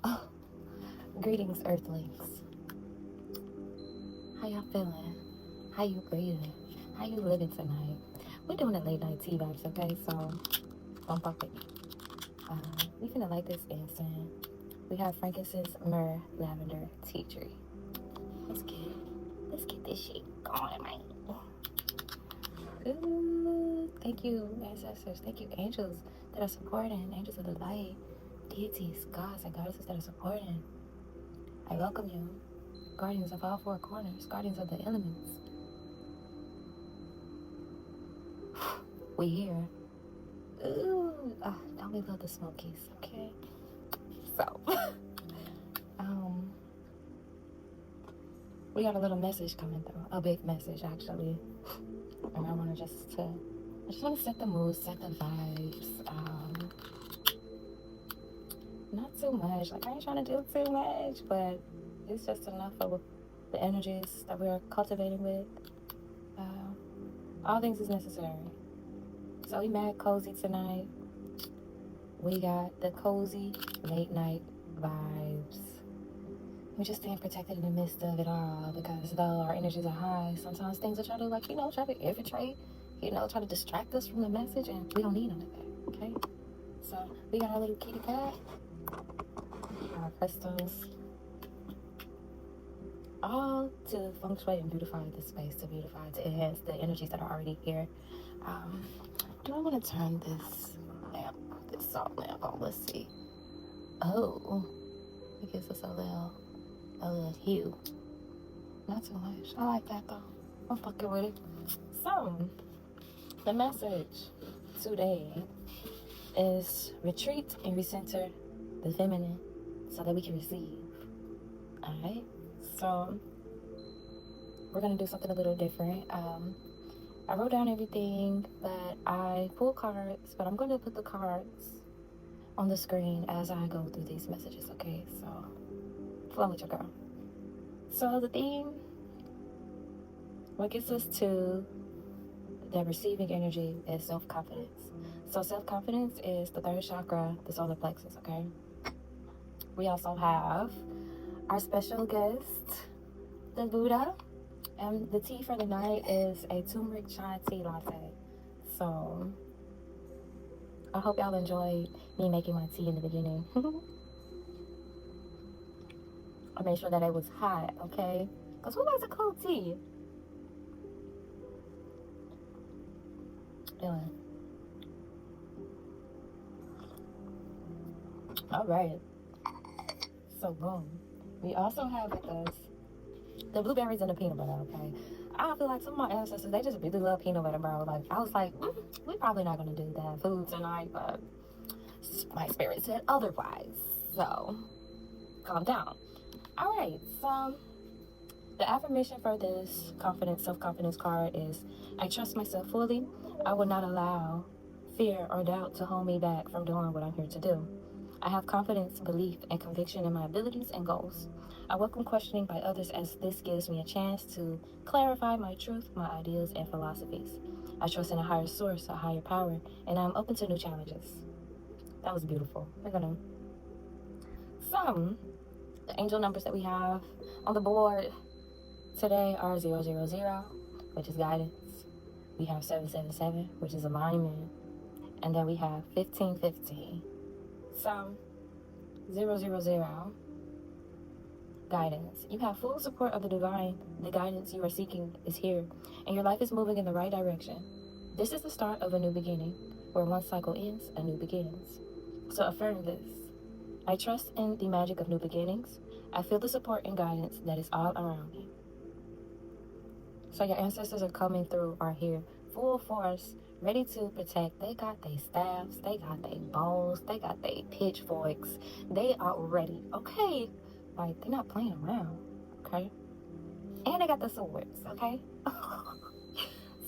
Oh, greetings, Earthlings. How y'all feeling? How you breathing? How you living tonight? We're doing a late night tea vibes, okay? So don't fuck with me. We finna light this incense. We have frankincense, myrrh, lavender, tea tree. Let's get this shit going, man. Ooh, thank you, ancestors. Thank you, angels that are supporting, angels of the light, deities, gods, and goddesses that are supporting. I welcome you, guardians of all four corners, guardians of the elements. We here. Ooh, oh, don't we love the smokies, okay? So, we got a little message coming through, a big message actually, and I want to set the mood, set the vibes. Not too much. Like I ain't trying to do too much, but it's just enough of the energies that we're cultivating with. All things is necessary. So we mad cozy tonight. We got the cozy late night vibes. We're just staying protected in the midst of it all because though our energies are high, sometimes things will try to try to infiltrate, try to distract us from the message, and we don't need none of that, okay? So we got our little kitty cat, our crystals, all to feng shui and beautify the space, to enhance the energies that are already here. Do I want to turn this salt lamp on? Let's see. Oh, it gives us a little hue. Not too much. I like that though. I'm fucking with it. So, the message today is retreat and recenter the feminine so that we can receive. Alright? So, we're going to do something a little different. I wrote down everything that I pulled cards, but I'm going to put the cards on the screen as I go through these messages, okay? So, flow with your girl. So, the theme, what gets us to the receiving energy is self-confidence. So, self-confidence is the third chakra, the solar plexus, okay? We also have our special guest, the Buddha. And the tea for the night is a turmeric chai tea latte. So, I hope y'all enjoyed me making my tea in the beginning. I made sure that it was hot, okay? Because who likes a cold tea? Yeah. All right. So, boom. We also have with us the blueberries and the peanut butter, okay? I feel like some of my ancestors, they just really love peanut butter, bro. Like, I was like, we're probably not going to do that food tonight, but my spirit said otherwise. So, calm down. All right, so the affirmation for this self-confidence card is, I trust myself fully. I will not allow fear or doubt to hold me back from doing what I'm here to do. I have confidence, belief, and conviction in my abilities and goals. I welcome questioning by others as this gives me a chance to clarify my truth, my ideas, and philosophies. I trust in a higher source, a higher power, and I'm open to new challenges. That was beautiful. The angel numbers that we have on the board today are 000, which is guidance. We have 777, which is alignment. And then we have 1515. So, 000, guidance. You have full support of the divine. The guidance you are seeking is here, and your life is moving in the right direction. This is the start of a new beginning. Where one cycle ends, a new begins. So affirm this. I trust in the magic of new beginnings. I feel the support and guidance that is all around me. So your ancestors are coming through, are here, full force, ready to protect. They got their staffs, they got their bows, they got their pitchforks. They are ready, okay? Like, they're not playing around, okay? And they got the swords, okay?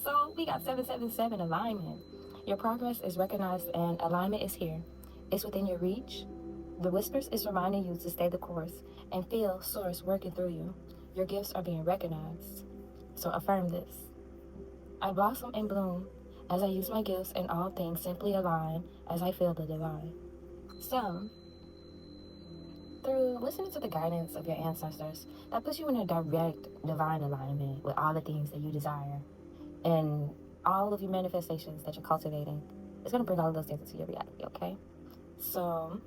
So we got 777 alignment. Your progress is recognized and alignment is here. It's within your reach. The whispers is reminding you to stay the course and feel source working through you. Your gifts are being recognized. So affirm this. I blossom and bloom as I use my gifts, and all things simply align as I feel the divine. So, through listening to the guidance of your ancestors, that puts you in a direct divine alignment with all the things that you desire. And all of your manifestations that you're cultivating is going to bring all of those things into your reality, okay? So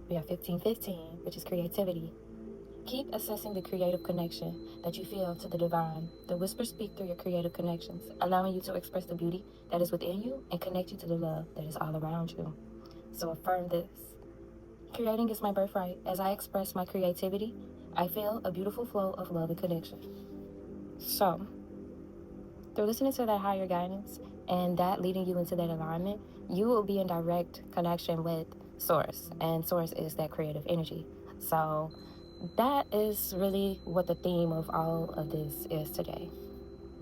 we have 1515, which is creativity. Keep assessing the creative connection that you feel to the divine. The whispers speak through your creative connections, allowing you to express the beauty that is within you and connect you to the love that is all around you. So affirm this. Creating is my birthright. As I express my creativity, I feel a beautiful flow of love and connection. So, through listening to that higher guidance and that leading you into that alignment, you will be in direct connection with Source. And Source is that creative energy. So, that is really what the theme of all of this is today.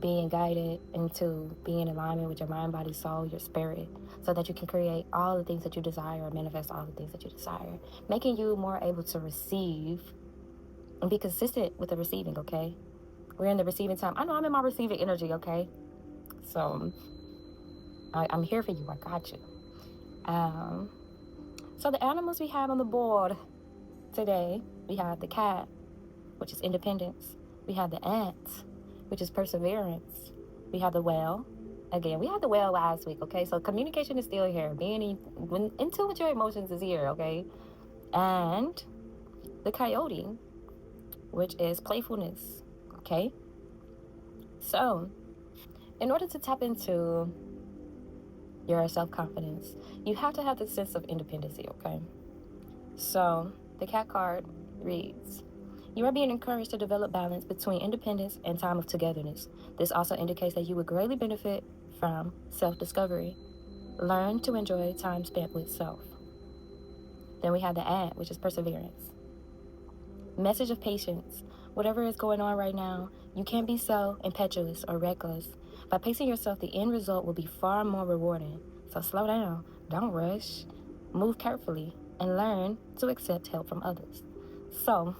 Being guided into being in alignment with your mind, body, soul, your spirit, so that you can create all the things that you desire or manifest all the things that you desire, making you more able to receive and be consistent with the receiving, okay? We're in the receiving time. I know I'm in my receiving energy, okay? So I'm here for you. I got you. So the animals we have on the board today, we have the cat, which is independence. We have the ant, which is perseverance. We have the whale. Again, we had the whale last week, okay? So communication is still here. Being in tune with your emotions is here, okay? And the coyote, which is playfulness, okay? So, in order to tap into your self-confidence, you have to have the sense of independency, okay? So, the cat card reads, you are being encouraged to develop balance between independence and time of togetherness. This also indicates that you would greatly benefit from self-discovery. Learn to enjoy time spent with self. Then we have the ant, which is perseverance. Message of patience. Whatever is going on right now, you can't be so impetuous or reckless. By pacing yourself, the end result will be far more rewarding. So slow down, don't rush, move carefully, and learn to accept help from others. So,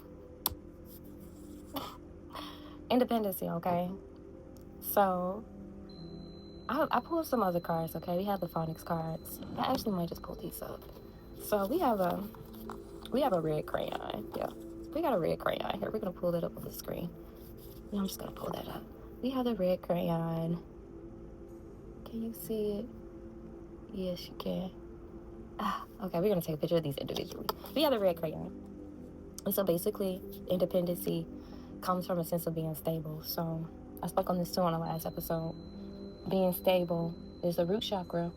independency, okay? So, I pulled some other cards, okay? We have the phonics cards. I actually might just pull these up. So we have a red crayon. Yeah, we got a red crayon here. We're gonna pull it up on the screen. And I'm just gonna pull that up. We have the red crayon. Can you see it? Yes, you can. Okay, we're gonna take a picture of these individually. We have the red crayon. And so basically, independency comes from a sense of being stable. So I spoke on this too on the last episode. Being stable is the root chakra.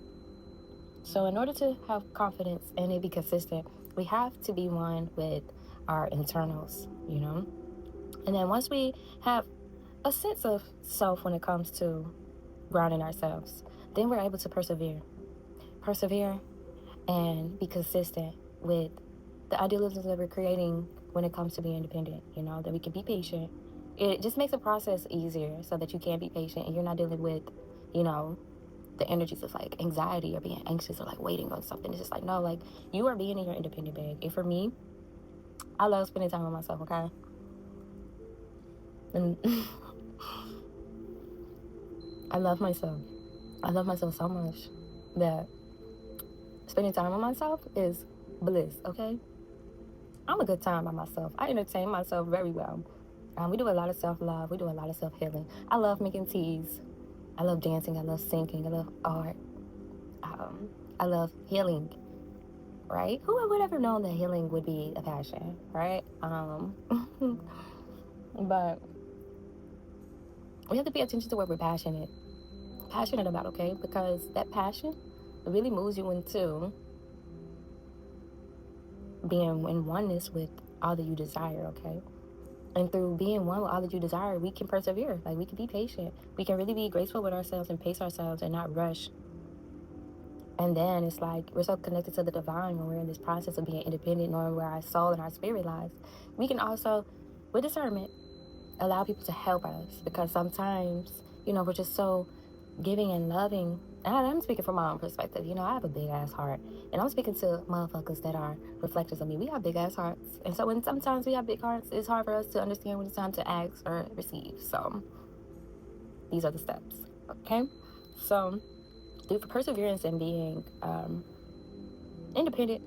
So in order to have confidence and it be consistent, we have to be one with our internals, you know? And then once we have a sense of self when it comes to grounding ourselves, then we're able to persevere and be consistent with the idealisms that we're creating when it comes to being independent, you know, that we can be patient. It just makes the process easier so that you can be patient and you're not dealing with, you know, the energies of like anxiety or being anxious or like waiting on something. It's just like, no, like you are being in your independent bag. And for me, I love spending time with myself, okay? And I love myself. I love myself so much that spending time with myself is bliss, okay? I'm a good time by myself. I entertain myself very well. We do a lot of self-love. We do a lot of self-healing. I love making teas. I love dancing. I love singing. I love art. I love healing, right? Who would ever known that healing would be a passion, right? But we have to pay attention to what we're passionate about, okay? Because that passion really moves you into being in oneness with all that you desire, okay? And through being one with all that you desire, we can persevere. Like, we can be patient. We can really be graceful with ourselves and pace ourselves and not rush. And then it's like we're so connected to the divine when we're in this process of being independent, knowing where our soul and our spirit lies. We can also, with discernment, allow people to help us, because sometimes, you know, we're just so giving and loving. And I'm speaking from my own perspective. You know, I have a big ass heart, and I'm speaking to motherfuckers that are reflectors of me. We have big ass hearts, and so when sometimes we have big hearts, it's hard for us to understand when it's time to ask or receive. So these are the steps, okay? So through perseverance and being independent,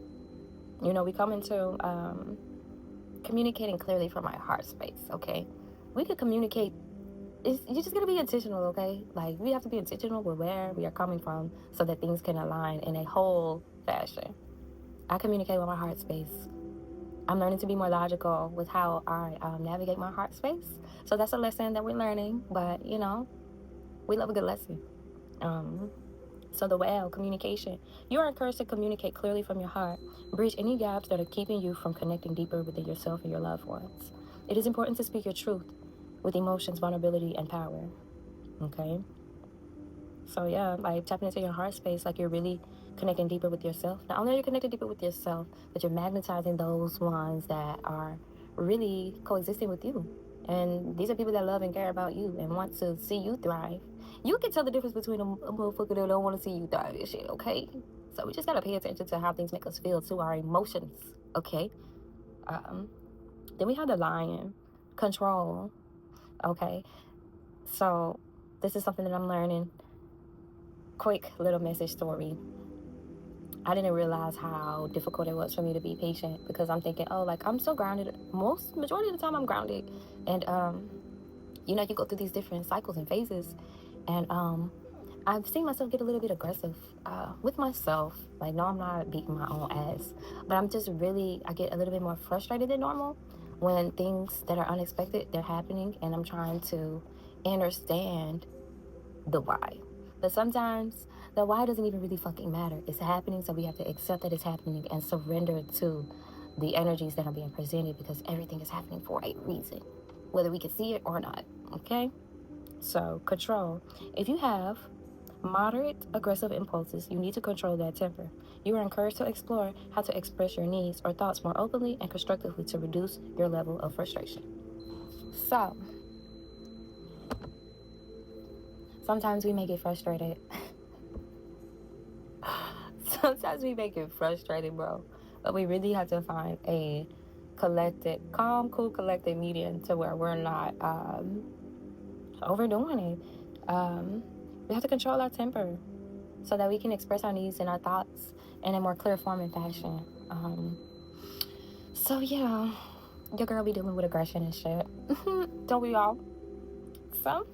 You know, we come into communicating clearly from our heart space, okay? We could communicate. You're just going to be intentional, okay? Like, we have to be intentional with where we are coming from so that things can align in a whole fashion. I communicate with my heart space. I'm learning to be more logical with how I navigate my heart space. So that's a lesson that we're learning, but, you know, we love a good lesson. So the well, communication. You are encouraged to communicate clearly from your heart. Bridge any gaps that are keeping you from connecting deeper within yourself and your loved ones. It is important to speak your truth with emotions, vulnerability, and power. Okay? So yeah, like tapping into your heart space, like you're really connecting deeper with yourself. Not only are you connecting deeper with yourself, but you're magnetizing those ones that are really coexisting with you. And these are people that love and care about you and want to see you thrive. You can tell the difference between a motherfucker that don't want to see you thrive and shit, okay? So we just gotta pay attention to how things make us feel, to our emotions, okay? Then we have the lion, control, okay? So this is something that I'm learning. Quick little message story. I didn't realize how difficult it was for me to be patient, because I'm thinking, oh, like, I'm so grounded. Majority of the time I'm grounded. And, you know, you go through these different cycles and phases. And I've seen myself get a little bit aggressive with myself. Like, no, I'm not beating my own ass. But I get a little bit more frustrated than normal when things that are unexpected, they're happening. And I'm trying to understand the why. But sometimes the why doesn't even really fucking matter. It's happening, so we have to accept that it's happening and surrender to the energies that are being presented, because everything is happening for a reason, whether we can see it or not, okay? So, control. If you have moderate aggressive impulses, you need to control that temper. You are encouraged to explore how to express your needs or thoughts more openly and constructively to reduce your level of frustration. So, sometimes we may get frustrated. Sometimes we may get frustrated, bro. But we really have to find a calm, cool, collected medium to where we're not overdoing it. We have to control our temper so that we can express our needs and our thoughts in a more clear form and fashion. So yeah, your girl be dealing with aggression and shit. Don't we all? So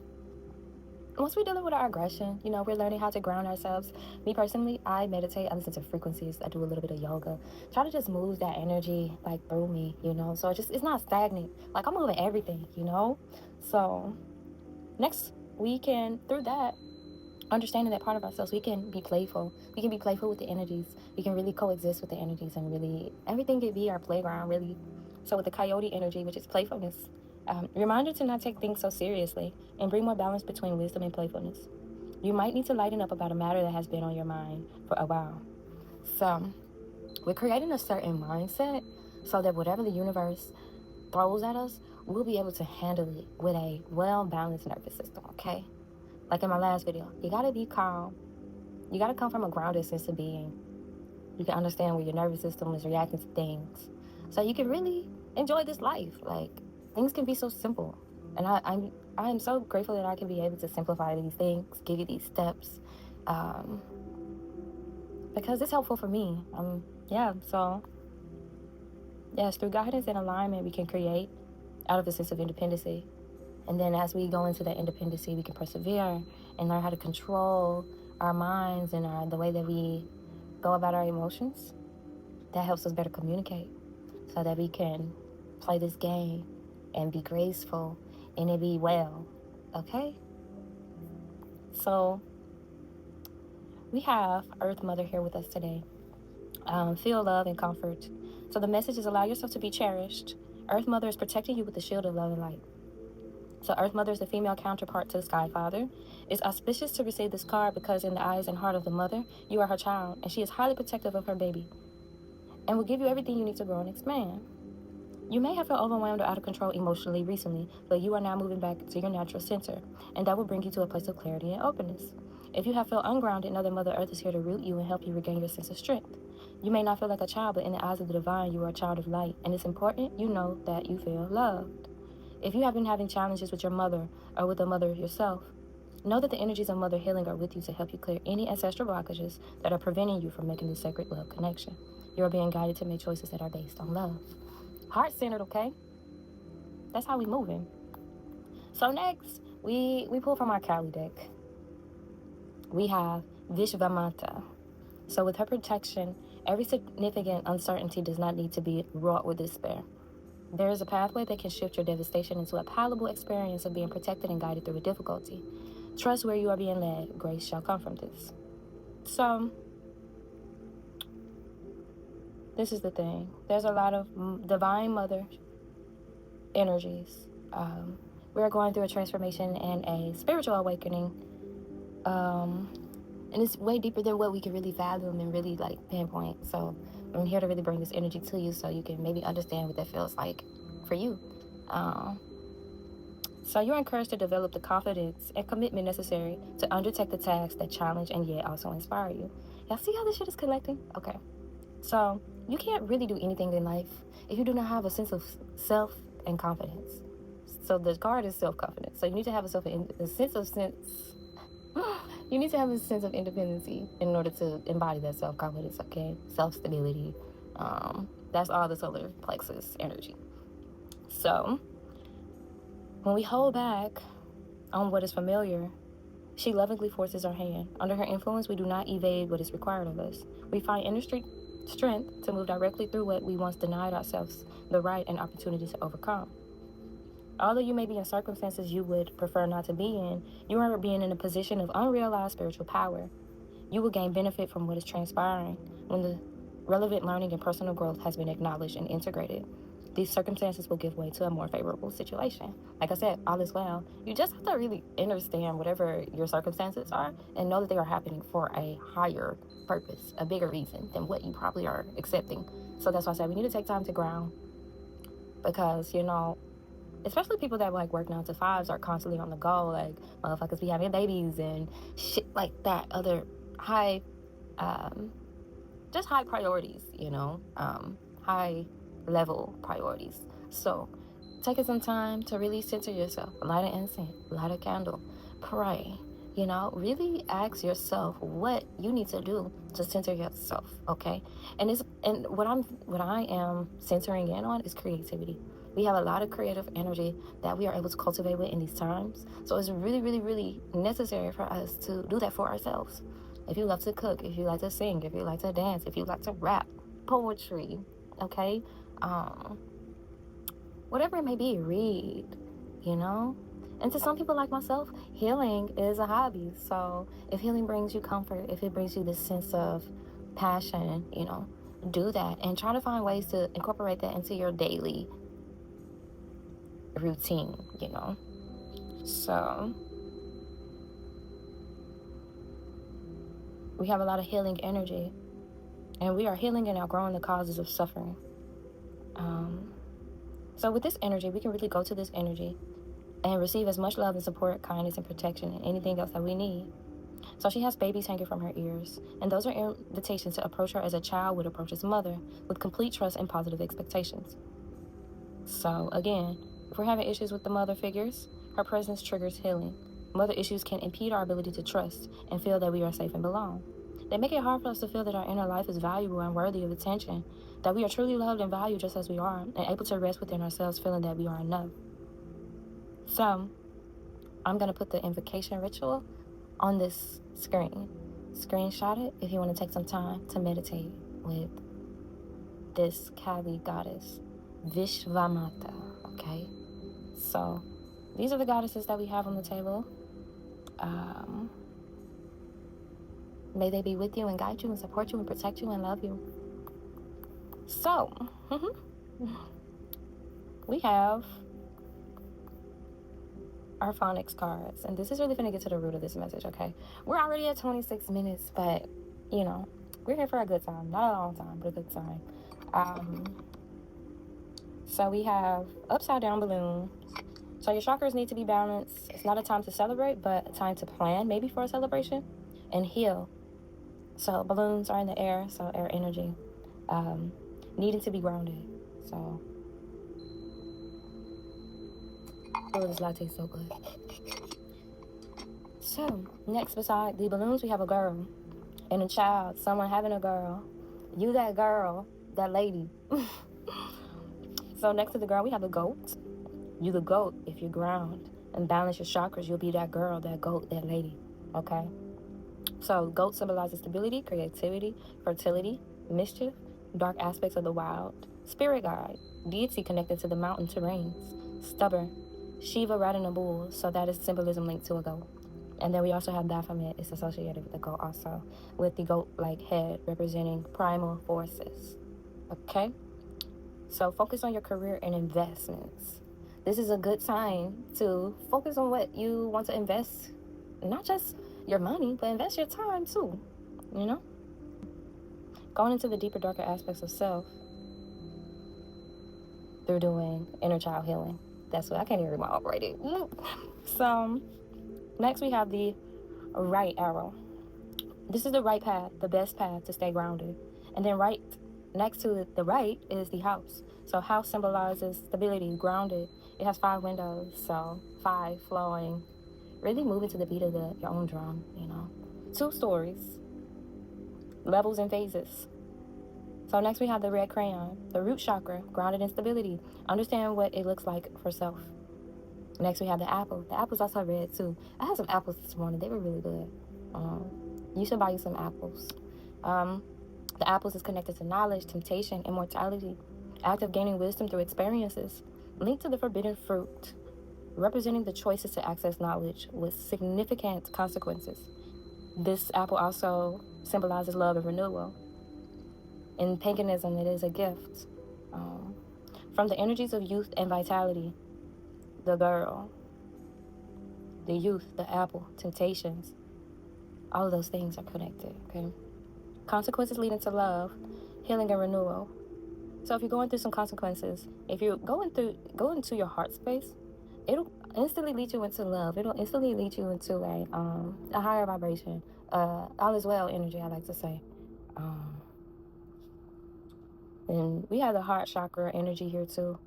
once we're dealing with our aggression, you know, we're learning how to ground ourselves. Me personally, I meditate, I listen to frequencies, I do a little bit of yoga. Try to just move that energy like through me, you know. So it's not stagnant. Like, I'm moving everything, you know. So next we can, through that, understanding that part of ourselves, we can be playful. We can be playful with the energies. We can really coexist with the energies, and really everything can be our playground, really. So with the coyote energy, which is playfulness, reminder to not take things so seriously and bring more balance between wisdom and playfulness. You might need to lighten up about a matter that has been on your mind for a while. So we're creating a certain mindset so that whatever the universe throws at us, we'll be able to handle it with a well-balanced nervous system, okay? Like in my last video, you gotta be calm. You gotta come from a grounded sense of being. You can understand where your nervous system is reacting to things, so you can really enjoy this life. Like, things can be so simple, and I am so grateful that I can be able to simplify these things, give you these steps, because it's helpful for me. So yes, through guidance and alignment, we can create out of a sense of independency. And then as we go into that independency, we can persevere and learn how to control our minds and the way that we go about our emotions. That helps us better communicate so that we can play this game and be graceful and it be well, okay? So we have Earth Mother here with us today. Feel love and comfort. So the message is, allow yourself to be cherished. Earth Mother is protecting you with the shield of love and light. So Earth Mother is the female counterpart to the Sky Father. It's auspicious to receive this card because in the eyes and heart of the mother, you are her child, and she is highly protective of her baby and will give you everything you need to grow and expand. You may have felt overwhelmed or out of control emotionally recently, but you are now moving back to your natural center, and that will bring you to a place of clarity and openness. If you have felt ungrounded, know that Mother Earth is here to root you and help you regain your sense of strength. You may not feel like a child, but in the eyes of the divine, you are a child of light, and it's important you know that you feel loved. If you have been having challenges with your mother or with a mother yourself, know that the energies of Mother Healing are with you to help you clear any ancestral blockages that are preventing you from making this sacred love connection. You're being guided to make choices that are based on love. Heart-centered, okay? That's how we moving. So next, we pull from our Kali deck. We have Vishvamata. So with her protection, every significant uncertainty does not need to be wrought with despair. There is a pathway that can shift your devastation into a palatable experience of being protected and guided through a difficulty. Trust where you are being led. Grace shall come from this. So, this is the thing. There's a lot of divine mother energies. We're going through a transformation and a spiritual awakening. And it's way deeper than what we can really fathom and really like pinpoint. So I'm here to really bring this energy to you so you can maybe understand what that feels like for you. So you're encouraged to develop the confidence and commitment necessary to undertake the tasks that challenge and yet also inspire you. Y'all see how this shit is collecting? Okay. So you can't really do anything in life if you do not have a sense of self and confidence. So the card is self-confidence. So you need to have a you need to have a sense of independency in order to embody that self-confidence, okay? Self-stability. That's all the solar plexus energy. So when we hold back on what is familiar, she lovingly forces our hand. Under her influence, we do not evade what is required of us. We find inner strength to move directly through what we once denied ourselves the right and opportunity to overcome. Although you may be in circumstances you would prefer not to be in, you are being in a position of unrealized spiritual power. You will gain benefit from what is transpiring when the relevant learning and personal growth has been acknowledged and integrated. These circumstances will give way to a more favorable situation. Like I said, all is well. You just have to really understand whatever your circumstances are and know that they are happening for a higher purpose, a bigger reason than what you probably are accepting. So that's why I said we need to take time to ground because, especially people that like work 9 to 5s are constantly on the go, like motherfuckers be having babies and shit like that. Other high, just high priorities, high level priorities. So taking some time to really center yourself, light an incense, light a candle, pray. Really ask yourself what you need to do to center yourself, okay? And what I am centering in on is creativity. We have a lot of creative energy that we are able to cultivate with in these times. So it's really, really, really necessary for us to do that for ourselves. If you love to cook, if you like to sing, if you like to dance, if you like to rap, poetry, okay? Whatever it may be, read, And to some people like myself, healing is a hobby. So if healing brings you comfort, if it brings you this sense of passion, do that. And try to find ways to incorporate that into your daily routine, So we have a lot of healing energy, and we are healing and outgrowing the causes of suffering. So with this energy, we can really go to this energy and receive as much love and support, kindness and protection, and anything else that we need. So she has babies hanging from her ears, and those are invitations to approach her as a child would approach his mother, with complete trust and positive expectations. So again, if we're having issues with the mother figures, her presence triggers healing. Mother issues can impede our ability to trust and feel that we are safe and belong. They make it hard for us to feel that our inner life is valuable and worthy of attention, that we are truly loved and valued just as we are, and able to rest within ourselves feeling that we are enough. So, I'm going to put the invocation ritual on this screen. Screenshot it if you want to take some time to meditate with this Kali goddess, Vishvamata, okay? So, these are the goddesses that we have on the table. May they be with you and guide you and support you and protect you and love you. So, we have our phonics cards. And this is really going to get to the root of this message, okay? We're already at 26 minutes, but, we're here for a good time. Not a long time, but a good time. So we have upside down balloons. So your chakras need to be balanced. It's not a time to celebrate, but a time to plan, maybe for a celebration, and heal. So balloons are in the air, so air energy, needing to be grounded. So, oh, this latte is so good. So, next beside the balloons, we have a girl and a child, someone having a girl. You that girl, that lady. So next to the girl, we have the goat. You the goat. If you ground and balance your chakras, you'll be that girl, that goat, that lady. Okay? So goat symbolizes stability, creativity, fertility, mischief, dark aspects of the wild, spirit guide, deity connected to the mountain terrains, stubborn, Shiva riding a bull, so that is symbolism linked to a goat. And then we also have Baphomet, it's associated with the goat also, with the goat-like head representing primal forces. Okay? So focus on your career and investments. This is a good time to focus on what you want to invest, not just your money, but invest your time too, you know? Going into the deeper, darker aspects of self through doing inner child healing. That's what I can't even read my own writing. So next we have the right arrow. This is the right path, the best path to stay grounded. And then right next to the right is the house. So house symbolizes stability, grounded. It has 5 windows, so 5 flowing, really moving to the beat of your own drum, you know. 2 stories, levels and phases. So next we have the red crayon, the root chakra, grounded in stability. Understand what it looks like for self. Next we have the apple. The apple's also red too. I had some apples this morning. They were really good. You should buy you some apples. The apples is connected to knowledge, temptation, immortality, act of gaining wisdom through experiences, linked to the forbidden fruit, representing the choices to access knowledge with significant consequences. This apple also symbolizes love and renewal. In paganism, it is a gift. From the energies of youth and vitality, the girl, the youth, the apple, temptations, all of those things are connected, okay? Consequences leading to love, healing, and renewal. So if you're going through some consequences, if you're go into your heart space, it'll instantly lead you into love. It'll instantly lead you into a higher vibration, all is well energy, I like to say. And we have the heart chakra energy here too.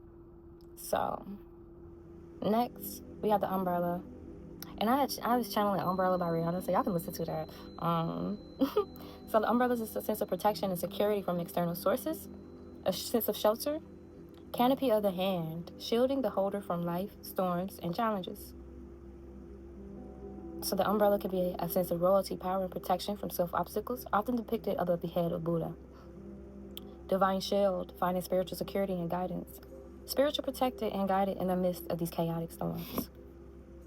So next we have the umbrella, and I was channeling Umbrella by Rihanna, so y'all can listen to that. So the umbrella is a sense of protection and security from external sources, a sense of shelter, canopy of the hand, shielding the holder from life, storms, and challenges. So the umbrella can be a sense of royalty, power, and protection from self-obstacles, often depicted above the head of Buddha. Divine shield, finding spiritual security and guidance. Spiritual protected and guided in the midst of these chaotic storms.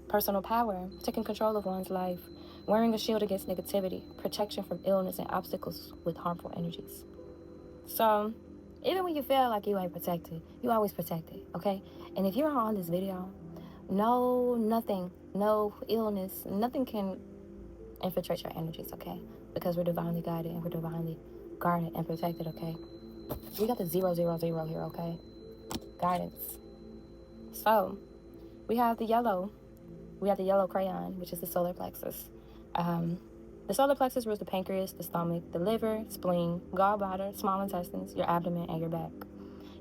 Personal power, taking control of one's life, wearing a shield against negativity, protection from illness and obstacles with harmful energies. So, even when you feel like you ain't protected, you always protected, okay? And if you're on this video, nothing, no illness, nothing can infiltrate your energies, okay? Because we're divinely guided and we're divinely guarded and protected, okay? We got the 000 here, okay? Guidance. So, we have the yellow crayon, which is the solar plexus. The solar plexus rules the pancreas, the stomach, the liver, spleen, gallbladder, small intestines, your abdomen, and your back.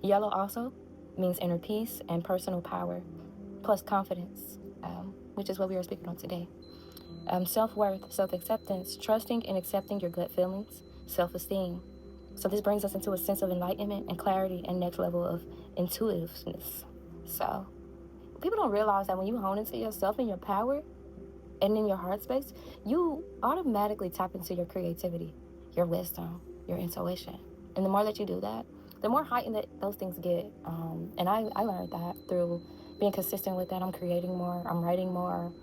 Yellow also means inner peace and personal power, plus confidence, which is what we are speaking on today. Self-worth, self-acceptance, trusting and accepting your gut feelings, self-esteem. So this brings us into a sense of enlightenment and clarity and next level of intuitiveness. So people don't realize that when you hone into yourself and your power and in your heart space, you automatically tap into your creativity, your wisdom, your intuition. And the more that you do that, the more heightened that those things get. And I learned that through being consistent with that. I'm creating more, I'm writing more,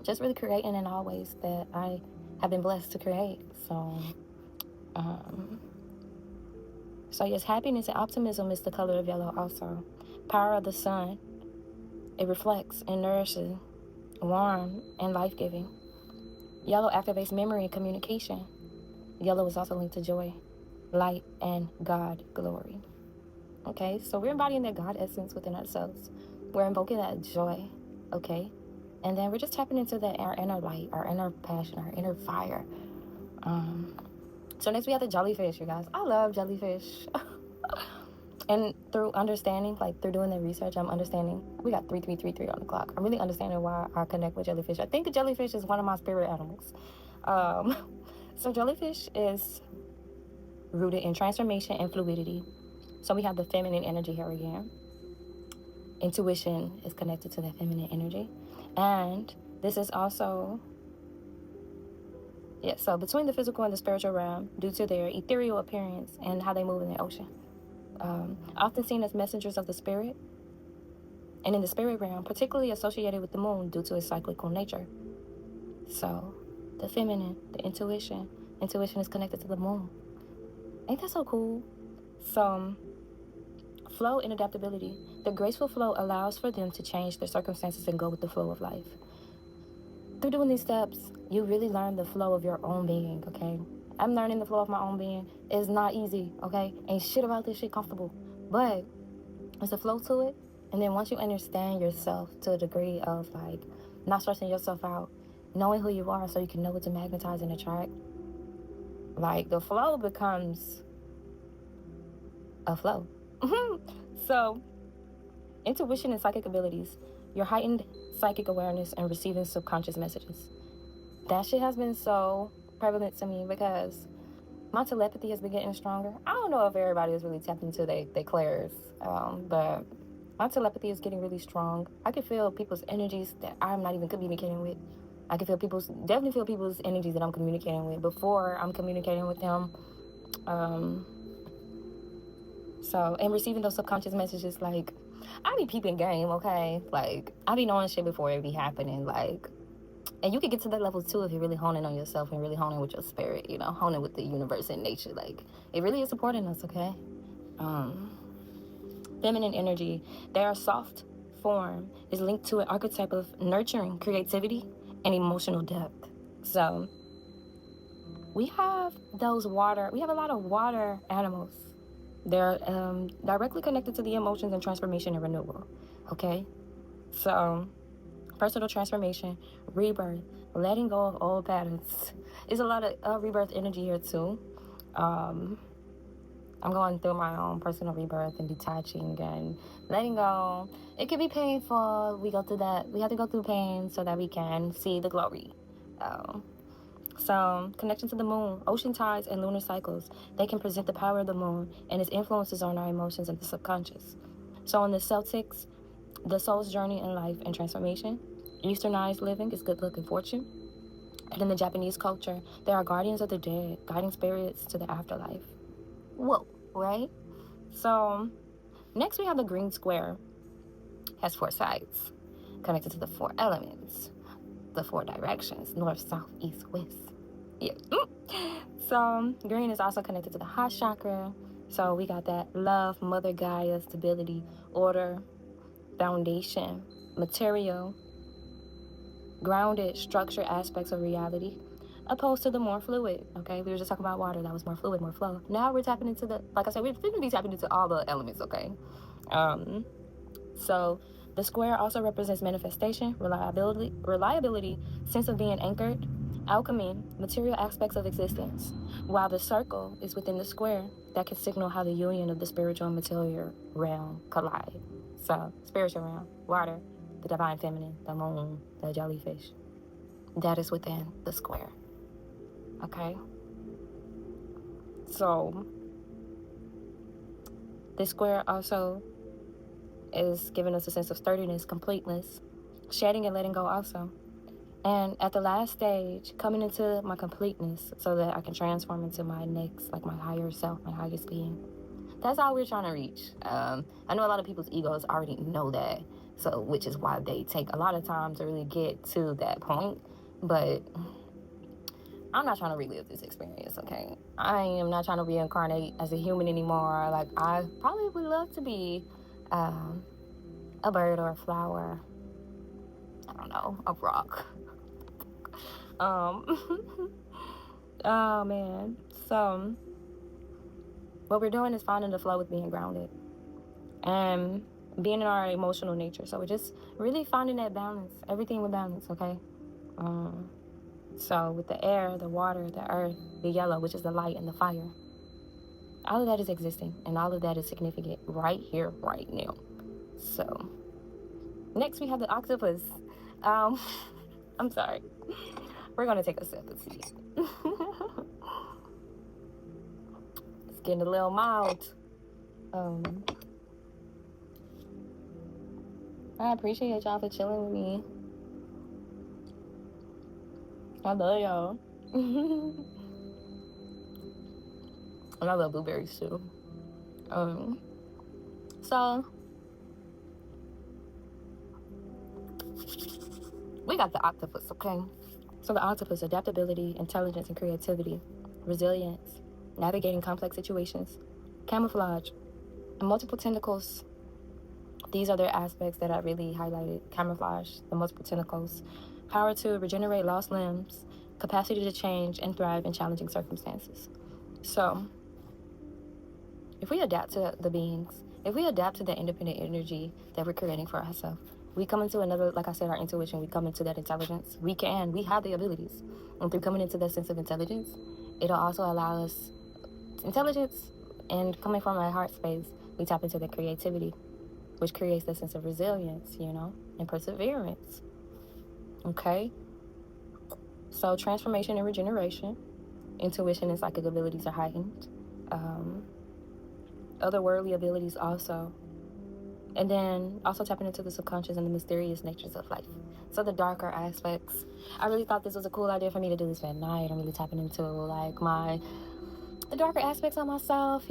just really creating in all ways that I have been blessed to create. So yes, happiness and optimism is the color of yellow also. Power of the sun, it reflects and nourishes, warm and life-giving. Yellow activates memory and communication. Yellow is also linked to joy, light, and God glory. Okay, so we're embodying that God essence within ourselves. We're invoking that joy, okay? And then we're just tapping into our inner light, our inner passion, our inner fire. So next we have the jellyfish, you guys. I love jellyfish. And through understanding, like through doing the research, I'm understanding. We got 3333 on the clock. I'm really understanding why I connect with jellyfish. I think a jellyfish is one of my spirit animals. So jellyfish is rooted in transformation and fluidity. So we have the feminine energy here again. Intuition is connected to that feminine energy. And this is also, so between the physical and the spiritual realm, due to their ethereal appearance and how they move in the ocean. Often seen as messengers of the spirit, and in the spirit realm, particularly associated with the moon due to its cyclical nature. So, the feminine, the intuition is connected to the moon. Ain't that so cool? So, flow and adaptability. The graceful flow allows for them to change their circumstances and go with the flow of life. Through doing these steps, you really learn the flow of your own being, okay? I'm learning the flow of my own being. It's not easy, okay? Ain't shit about this shit comfortable. But there's a flow to it. And then once you understand yourself to a degree of like not stressing yourself out, knowing who you are so you can know what to magnetize and attract, like the flow becomes a flow. So, intuition and psychic abilities, your heightened psychic awareness and receiving subconscious messages. That shit has been so prevalent to me because my telepathy has been getting stronger. I don't know if everybody is really tapped into their clairs, but my telepathy is getting really strong. I can feel people's energies that I'm not even communicating with. I can definitely feel people's energies that I'm communicating with before I'm communicating with them. And receiving those subconscious messages, like, I be peeping game, okay? Like, I be knowing shit before it be happening, like, and you can get to that level too if you're really honing on yourself and really honing with your spirit, you know, honing with the universe and nature. Like, it really is supporting us, okay? Feminine energy, their soft form is linked to an archetype of nurturing, creativity, and emotional depth. So, we have a lot of water animals. They're directly connected to the emotions and transformation and renewal, okay? So, personal transformation, rebirth, letting go of old patterns. There's a lot of rebirth energy here too. I'm going through my own personal rebirth and detaching and letting go. It can be painful. We go through that. We have to go through pain so that we can see the glory. So, connection to the moon, ocean tides, and lunar cycles, they can present the power of the moon and its influences on our emotions and the subconscious. So, in the Celtics, the soul's journey in life and transformation, Easternized living is good luck and fortune. And in the Japanese culture, there are guardians of the dead, guiding spirits to the afterlife. Whoa, right? So, next we have the green square. Has 4 sides, connected to the 4 elements, the 4 directions, north, south, east, west. Yeah. So, green is also connected to the heart chakra. So, we got that love, Mother Gaia, stability, order, foundation, material, grounded, structured aspects of reality, opposed to the more fluid, okay? We were just talking about water. That was more fluid, more flow. Now we're tapping into like I said, we're going to be tapping into all the elements, okay? So the square also represents manifestation, reliability, sense of being anchored, alchemy, material aspects of existence, while the circle is within the square that can signal how the union of the spiritual and material realm collide. So, spiritual realm, water, the divine feminine, the moon, the jellyfish, that is within the square. Okay? So, this square also is giving us a sense of sturdiness, completeness, shedding and letting go also. And at the last stage, coming into my completeness so that I can transform into my next, like my higher self, my highest being. That's all we're trying to reach. I know a lot of people's egos already know that, so which is why they take a lot of time to really get to that point. But I'm not trying to relive this experience, okay? I am not trying to reincarnate as a human anymore. Like, I probably would love to be a bird or a flower. I don't know, a rock. Oh man. So what we're doing is finding the flow with being grounded and being in our emotional nature. So we're just really finding that balance, everything with balance, okay? So with the air, the water, the earth, the yellow, which is the light, and the fire, all of that is existing and all of that is significant right here, right now. So next we have the octopus. I'm sorry. We're gonna take a sip and see. getting a little mild. I appreciate y'all for chilling with me. I love y'all. And I love blueberries too. So we got the octopus, okay? So the octopus, adaptability, intelligence, and creativity, resilience, navigating complex situations, camouflage, and multiple tentacles. These are their aspects that I really highlighted. Camouflage, the multiple tentacles, power to regenerate lost limbs, capacity to change and thrive in challenging circumstances. So if we adapt to the beings, if we adapt to the independent energy that we're creating for ourselves, we come into another, like I said, our intuition, we come into that intelligence. We have the abilities. And through coming into that sense of intelligence, it'll also allow us intelligence, and coming from our heart space, we tap into the creativity, which creates that sense of resilience, and perseverance. Okay? So transformation and regeneration, intuition and psychic abilities are heightened. Otherworldly abilities also. And then also tapping into the subconscious and the mysterious natures of life. So the darker aspects. I really thought this was a cool idea for me to do this at night. I'm really tapping into like the darker aspects of myself,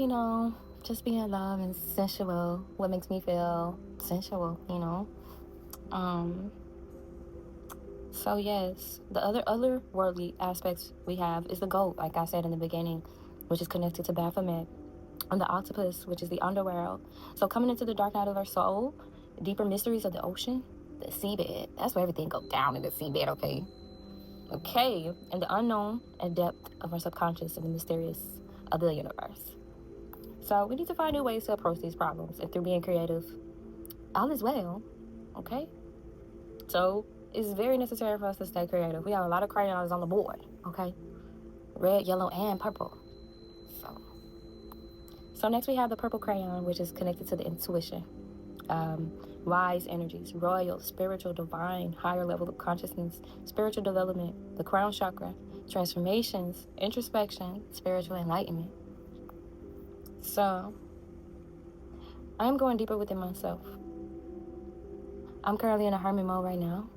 just being love and sensual. What makes me feel sensual, So yes, the other worldly aspects we have is the goat, like I said in the beginning, which is connected to Baphomet. And the octopus, which is the underworld. So coming into the dark night of our soul, deeper mysteries of the ocean, the seabed. That's where everything goes down in the seabed, okay? Okay, and the unknown and depth of our subconscious and the mysterious of the universe. So we need to find new ways to approach these problems, and through being creative, all is well, okay? So it's very necessary for us to stay creative. We have a lot of crayons on the board, okay? Red, yellow, and purple. So next we have the purple crayon, which is connected to the intuition. Wise energies, royal, spiritual, divine, higher level of consciousness, spiritual development, the crown chakra, transformations, introspection, spiritual enlightenment. So I'm going deeper within myself. I'm currently in a hermit mode right now.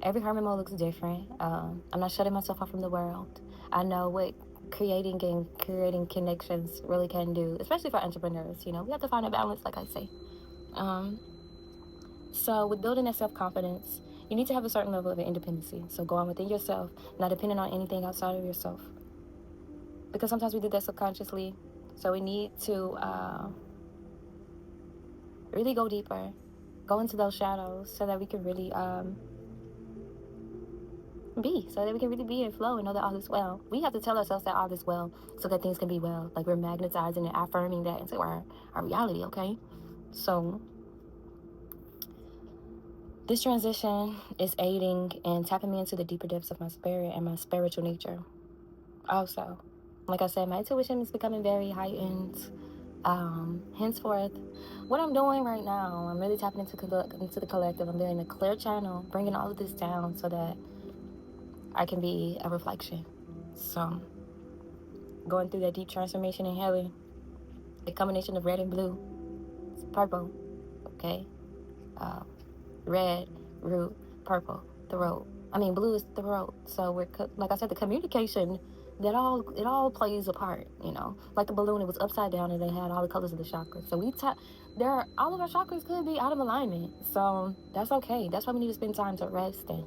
Every hermit mode looks different. I'm not shutting myself off from the world. I know what creating connections really can do, especially for entrepreneurs. We have to find a balance, like I say. So with building that self-confidence, you need to have a certain level of independency. So going within yourself, not depending on anything outside of yourself. Because sometimes we do that subconsciously. So we need to really go deeper, go into those shadows so that we can really be in flow and know that all is well. We have to tell ourselves that all is well so that things can be well. Like we're magnetizing and affirming that into our reality, okay? So this transition is aiding and tapping me into the deeper depths of my spirit and my spiritual nature. Also, like I said, my intuition is becoming very heightened. Henceforth, what I'm doing right now, I'm really tapping into the collective. I'm doing a clear channel, bringing all of this down so that I can be a reflection. So, going through that deep transformation in heaven, the combination of red and blue, it's purple, okay? Red, root, purple, throat. Blue is throat. So like I said, the communication, it all plays a part, Like the balloon, it was upside down and they had all the colors of the chakras. So all of our chakras could be out of alignment. So that's okay. That's why we need to spend time to rest and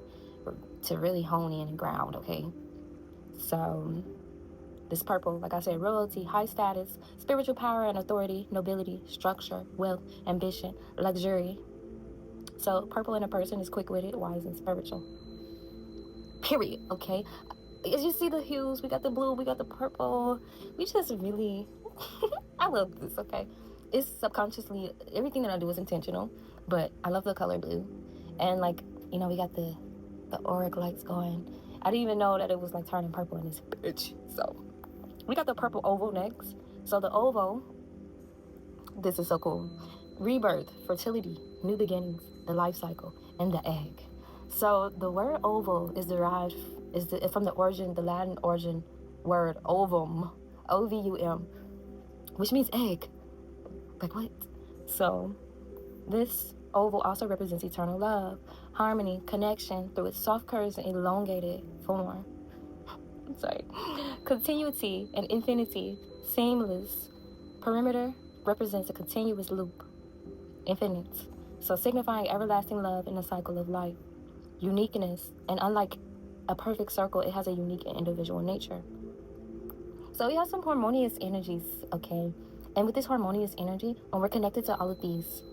to really hone in and ground, okay? So this purple, like I said, royalty, high status, spiritual power and authority, nobility, structure, wealth, ambition, luxury. So purple in a person is quick-witted, wise, and spiritual. Period, okay? As you see the hues, we got the blue, we got the purple. We just really, I love this, okay? It's subconsciously, everything that I do is intentional, but I love the color blue. And we got the auric lights going. I didn't even know that it was turning purple in this bitch. So we got the purple oval next. So the oval, this is so cool. Rebirth, fertility, new beginnings, the life cycle, and the egg. So the word oval is derived from the Latin origin word ovum, O-V-U-M, which means egg. Like what? So this oval also represents eternal love, harmony, connection through its soft curves and elongated form. Sorry. Continuity and infinity, seamless. Perimeter represents a continuous loop, infinite. So signifying everlasting love in a cycle of life. Uniqueness, and unlike a perfect circle, it has a unique and individual nature. So we have some harmonious energies, okay? And with this harmonious energy, when we're connected to all of these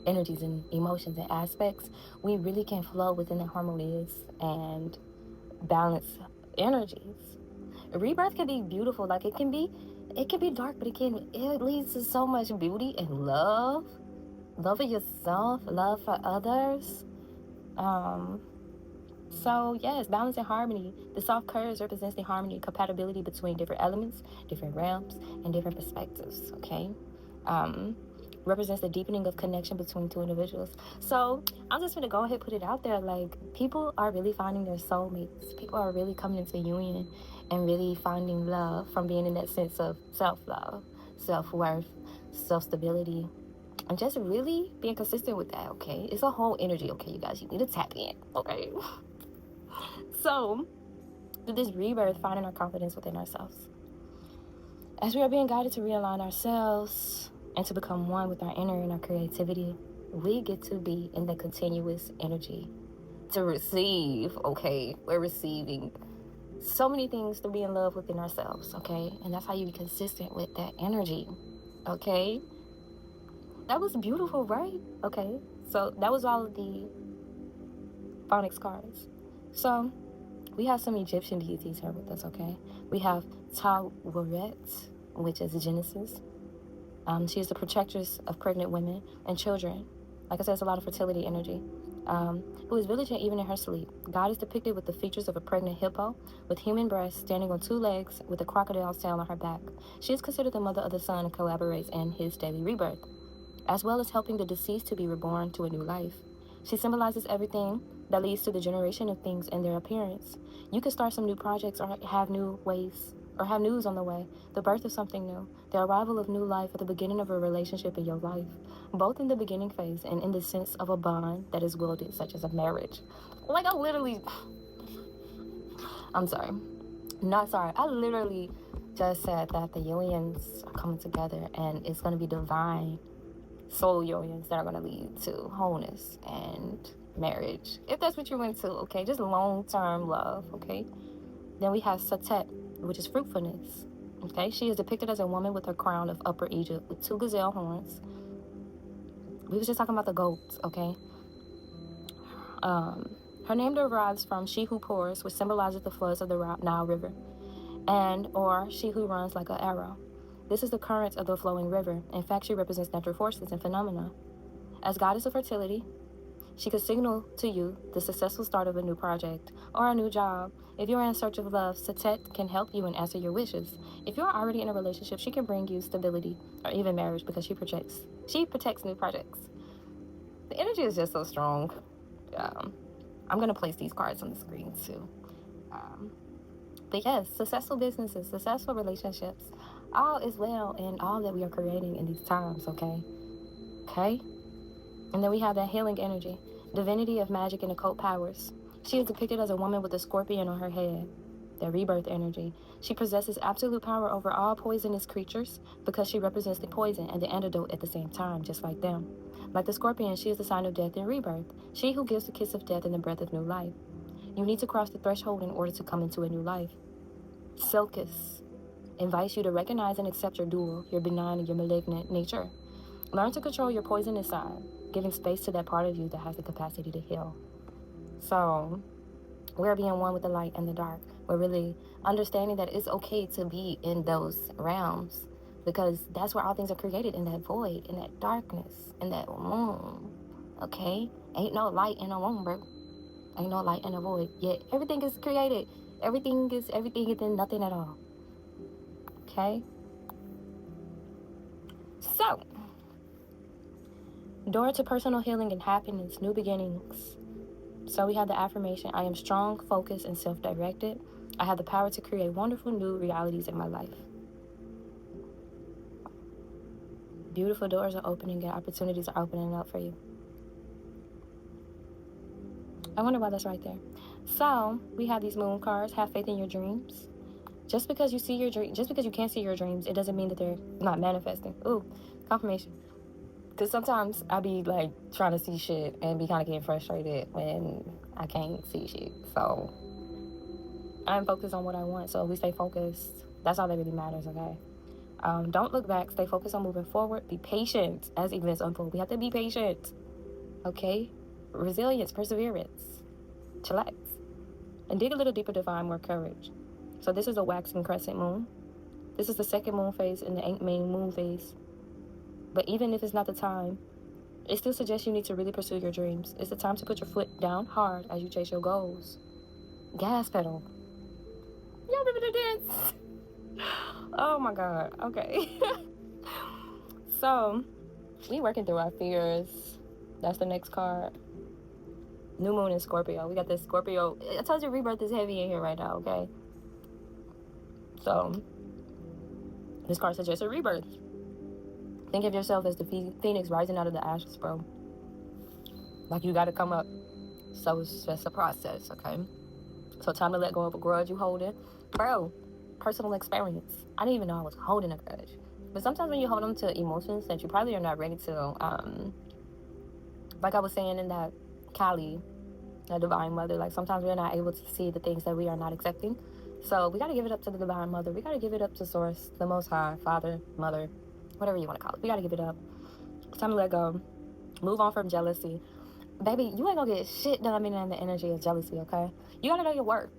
energies and emotions and aspects, we really can flow within the harmonious and balanced energies. Rebirth can be beautiful. Like it can be dark, but it leads to so much beauty and love. Love of yourself, love for others. So yes, balance and harmony. The soft curves represents the harmony and compatibility between different elements, different realms, and different perspectives, okay? Represents the deepening of connection between two individuals. So I'm just gonna go ahead and put it out there, like people are really finding their soulmates. People are really coming into union and really finding love from being in that sense of self-love, self-worth, self-stability, and just really being consistent with that, okay? It's a whole energy, okay, you guys? You need to tap in, okay? So, through this rebirth, finding our confidence within ourselves. As we are being guided to realign ourselves and to become one with our inner and our creativity, we get to be in the continuous energy to receive, okay? We're receiving so many things to be in love within ourselves, okay? And that's how you be consistent with that energy, okay? That was beautiful, right? Okay, so that was all of the phonics cards. So we have some Egyptian deities here with us, okay? We have Taweret, which is Genesis. She is the protectress of pregnant women and children. Like I said, it's a lot of fertility energy. Who is vigilant even in her sleep. God is depicted with the features of a pregnant hippo, with human breasts, standing on two legs, with a crocodile's tail on her back. She is considered the mother of the sun and collaborates in his daily rebirth, as well as helping the deceased to be reborn to a new life. She symbolizes everything that leads to the generation of things and their appearance. You can start some new projects or have new ways or have news on the way, the birth of something new, the arrival of new life or the beginning of a relationship in your life, both in the beginning phase and in the sense of a bond that is wielded, such as a marriage. Like I literally just said that the unions are coming together and it's going to be divine soul unions that are going to lead to wholeness and marriage, if that's what you're into, okay? Just long-term love, okay? Then we have Satet, which is fruitfulness, okay? She is depicted as a woman with her crown of Upper Egypt with two gazelle horns. We was just talking about the goats, okay? Her name derives from she who pours, which symbolizes the floods of the Nile River, and or she who runs like an arrow. This is the current of the flowing river. In fact, she represents natural forces and phenomena. As goddess of fertility, she could signal to you the successful start of a new project or a new job. If you're in search of love, Satet can help you and answer your wishes. If you're already in a relationship, she can bring you stability or even marriage because she protects new projects. The energy is just so strong. I'm going to place these cards on the screen too. But yes, successful businesses, successful relationships, all is well in all that we are creating in these times, okay? Okay? And then we have that healing energy, divinity of magic and occult powers. She is depicted as a woman with a scorpion on her head, the rebirth energy. She possesses absolute power over all poisonous creatures because she represents the poison and the antidote at the same time, just like them. Like the scorpion, she is the sign of death and rebirth, she who gives the kiss of death and the breath of new life. You need to cross the threshold in order to come into a new life. Silkus invites you to recognize and accept your dual, your benign and your malignant nature. Learn to control your poisonous side, giving space to that part of you that has the capacity to heal. So we're being one with the light and the dark. We're really understanding that it's okay to be in those realms because that's where all things are created, in that void, in that darkness, in that womb. Okay? Ain't no light in a womb, bro. Ain't no light in a void. Yet everything is created. Everything is everything and then nothing at all. Okay? So, door to personal healing and happiness, new beginnings. So we have the affirmation, I am strong, focused, and self-directed. I have the power to create wonderful new realities in my life. Beautiful doors are opening and opportunities are opening up for you. I wonder why that's right there. So we have these moon cards. Have faith in your dreams. Just because you see your dream, just because you can't see your dreams, it doesn't mean that they're not manifesting. Ooh, confirmation. Because sometimes I be like trying to see shit and be kind of getting frustrated when I can't see shit. So I'm focused on what I want. So if we stay focused, that's all that really matters, okay? Don't look back. Stay focused on moving forward. Be patient as events unfold. We have to be patient, okay? Resilience, perseverance. Chillax. And dig a little deeper to find more courage. So this is a waxing crescent moon. This is the second moon phase in the 8 main moon phase. But even if it's not the time, it still suggests you need to really pursue your dreams. It's the time to put your foot down hard as you chase your goals. Gas pedal. Y'all remember the dance? Oh my God. Okay. So, we working through our fears. That's the next card. New moon in Scorpio. We got this Scorpio. I told you rebirth is heavy in here right now, okay? So, this card suggests a rebirth. Think of yourself as the phoenix rising out of the ashes, bro. Like you got to come up. So it's just a process, okay? So time to let go of a grudge you holding. Bro, personal experience. I didn't even know I was holding a grudge. But sometimes when you hold on to emotions that you probably are not ready to, like I was saying in that Kali, the Divine Mother, like sometimes we're not able to see the things that we are not accepting. So we got to give it up to the Divine Mother. We got to give it up to Source, the Most High, Father, Mother, whatever you want to call it. We got to give it up. It's time to let go. Move on from jealousy. Baby, you ain't gonna get shit done being in the energy of jealousy, okay? You gotta know your worth.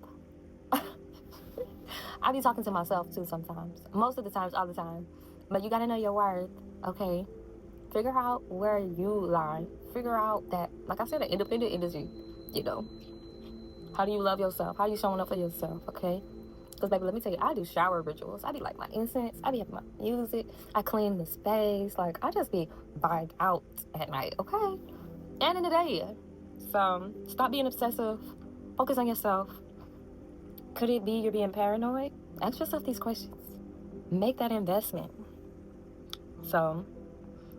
I be talking to myself too sometimes. Most of the times, all the time. But you gotta know your worth, okay? Figure out where you lie. Figure out that, like I said, an independent energy, you know? How do you love yourself? How you showing up for yourself, okay? Because, baby, let me tell you, I do shower rituals. I be like my incense. I be having my music. I clean the space. Like, I just be vibed out at night, okay? And in the day. So stop being obsessive. Focus on yourself. Could it be you're being paranoid? Ask yourself these questions. Make that investment. So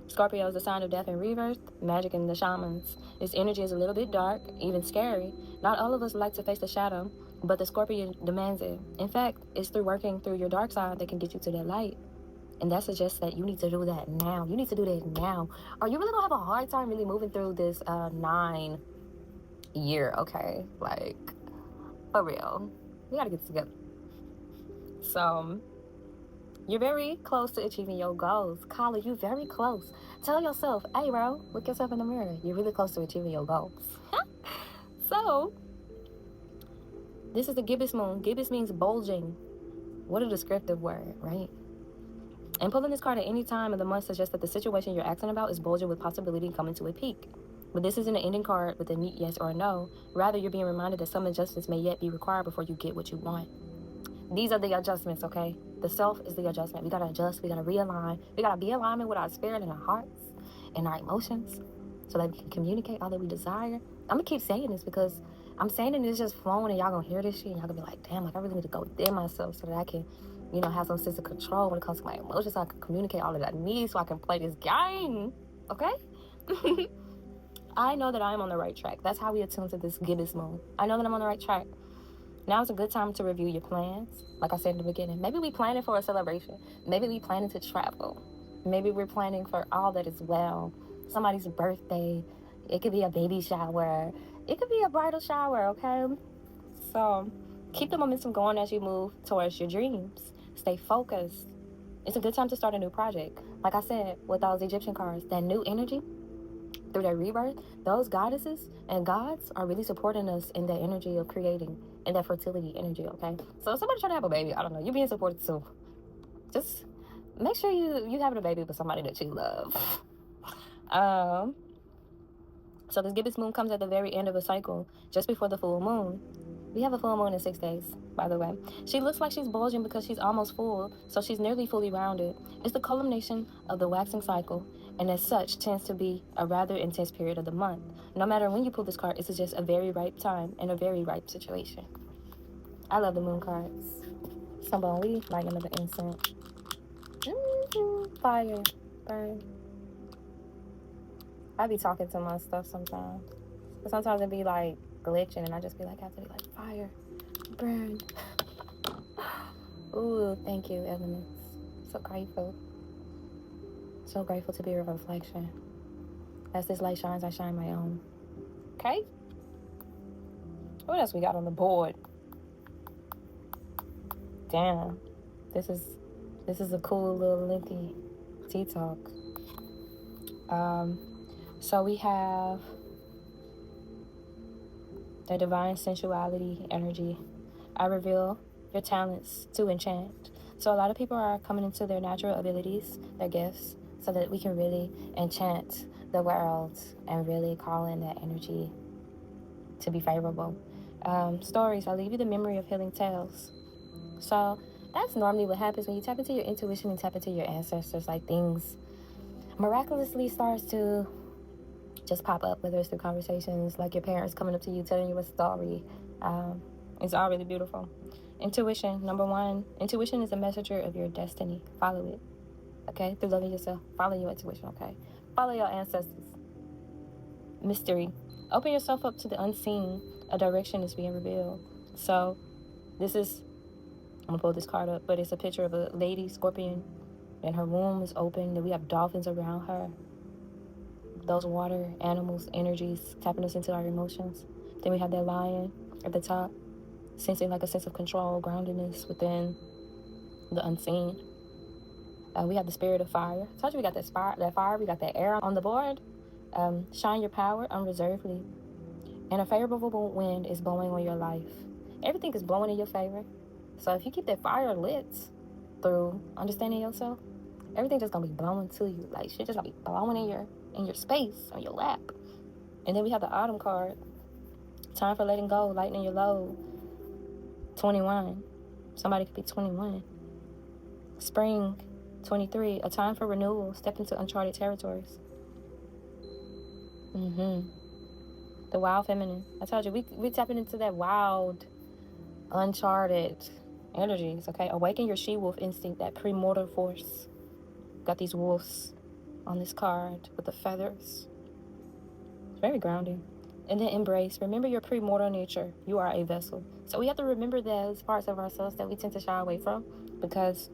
Scorpio is a sign of death and rebirth, magic and the shamans. Its energy is a little bit dark, even scary. Not all of us like to face the shadow, but the Scorpion demands it. In fact, it's through working through your dark side that can get you to that light. And that suggests that you need to do that now. You need to do that now. Or you really gonna have a hard time really moving through this 9 year, okay? Like, for real. We gotta get together. So, you're very close to achieving your goals. Kali, you're very close. Tell yourself, hey, bro, look yourself in the mirror. You're really close to achieving your goals. So, this is the gibbous moon. Gibbous means bulging. What a descriptive word, right? And pulling this card at any time of the month suggests that the situation you're asking about is bulging with possibility coming to a peak. But this isn't an ending card with a neat yes or a no. Rather, you're being reminded that some adjustments may yet be required before you get what you want. These are the adjustments, okay? The self is the adjustment. We gotta adjust, we gotta realign. We gotta be in alignment with our spirit and our hearts and our emotions so that we can communicate all that we desire. I'm gonna keep saying this because I'm saying it and it's just flowing and y'all gonna hear this shit and y'all gonna be like, damn, like I really need to go within myself so that I can, you know, have some sense of control when it comes to my emotions so I can communicate all that I need so I can play this game, okay? I know that I'm on the right track. That's how we attune to this gibbous moon. I know that I'm on the right track. Now is a good time to review your plans. Like I said in the beginning, maybe we planning for a celebration. Maybe we planning to travel. Maybe we're planning for all that is well. Somebody's birthday. It could be a baby shower. It could be a bridal shower, okay? So keep the momentum going as you move towards your dreams. Stay focused. It's a good time to start a new project. Like I said, with those Egyptian cards, that new energy, through their rebirth, those goddesses and gods are really supporting us in that energy of creating and that fertility energy, okay? So if somebody trying to have a baby, I don't know, you're being supported too. Just make sure you having a baby with somebody that you love. So this gibbous moon comes at the very end of a cycle, just before the full moon. We have a full moon in 6 days, by the way. She looks like she's bulging because she's almost full, so she's nearly fully rounded. It's the culmination of the waxing cycle, and as such, tends to be a rather intense period of the month. No matter when you pull this card, it's just a very ripe time and a very ripe situation. I love the moon cards. Somebody light another incense. Fire. burn. I be talking to my stuff sometimes. But sometimes it be like glitching and I just be like, I have to be like, fire, burn. Ooh, thank you, elements. So grateful. So grateful to be a reflection. As this light shines, I shine my own. Okay? What else we got on the board? Damn. This is a cool little lengthy tea talk. So we have the divine sensuality energy. I reveal your talents to enchant. So a lot of people are coming into their natural abilities, their gifts, so that we can really enchant the world and really call in that energy to be favorable. Stories, I leave you the memory of healing tales. So that's normally what happens when you tap into your intuition and tap into your ancestors. Like, things miraculously starts to just pop up, whether it's through conversations, like your parents coming up to you, telling you a story. It's all really beautiful. Intuition, number one. Intuition is a messenger of your destiny. Follow it, okay? Through loving yourself, follow your intuition, okay? Follow your ancestors. Mystery. Open yourself up to the unseen. A direction is being revealed. So this is, I'm gonna pull this card up, but it's a picture of a lady scorpion and her womb is open and we have dolphins around her. Those water animals, energies, tapping us into our emotions. Then we have that lion at the top, sensing like a sense of control, groundedness within the unseen. We have the spirit of fire. I told you we got that fire, we got that air on the board. Shine your power unreservedly. And a favorable wind is blowing on your life. Everything is blowing in your favor. So if you keep that fire lit through understanding yourself, everything just gonna be blowing to you. Like, shit just gonna be blowing in your space, on your lap. And then we have the autumn card. Time for letting go, lightening your load. 21. Somebody could be 21. Spring, 23. A time for renewal. Step into uncharted territories. The wild feminine. I told you, we tapping into that wild, uncharted energies, okay? Awaken your she-wolf instinct, that pre-mortal force. Got these wolves on this card with the feathers. It's very grounding. And then embrace. Remember your pre-mortal nature. You are a vessel. So we have to remember those parts of ourselves that we tend to shy away from, because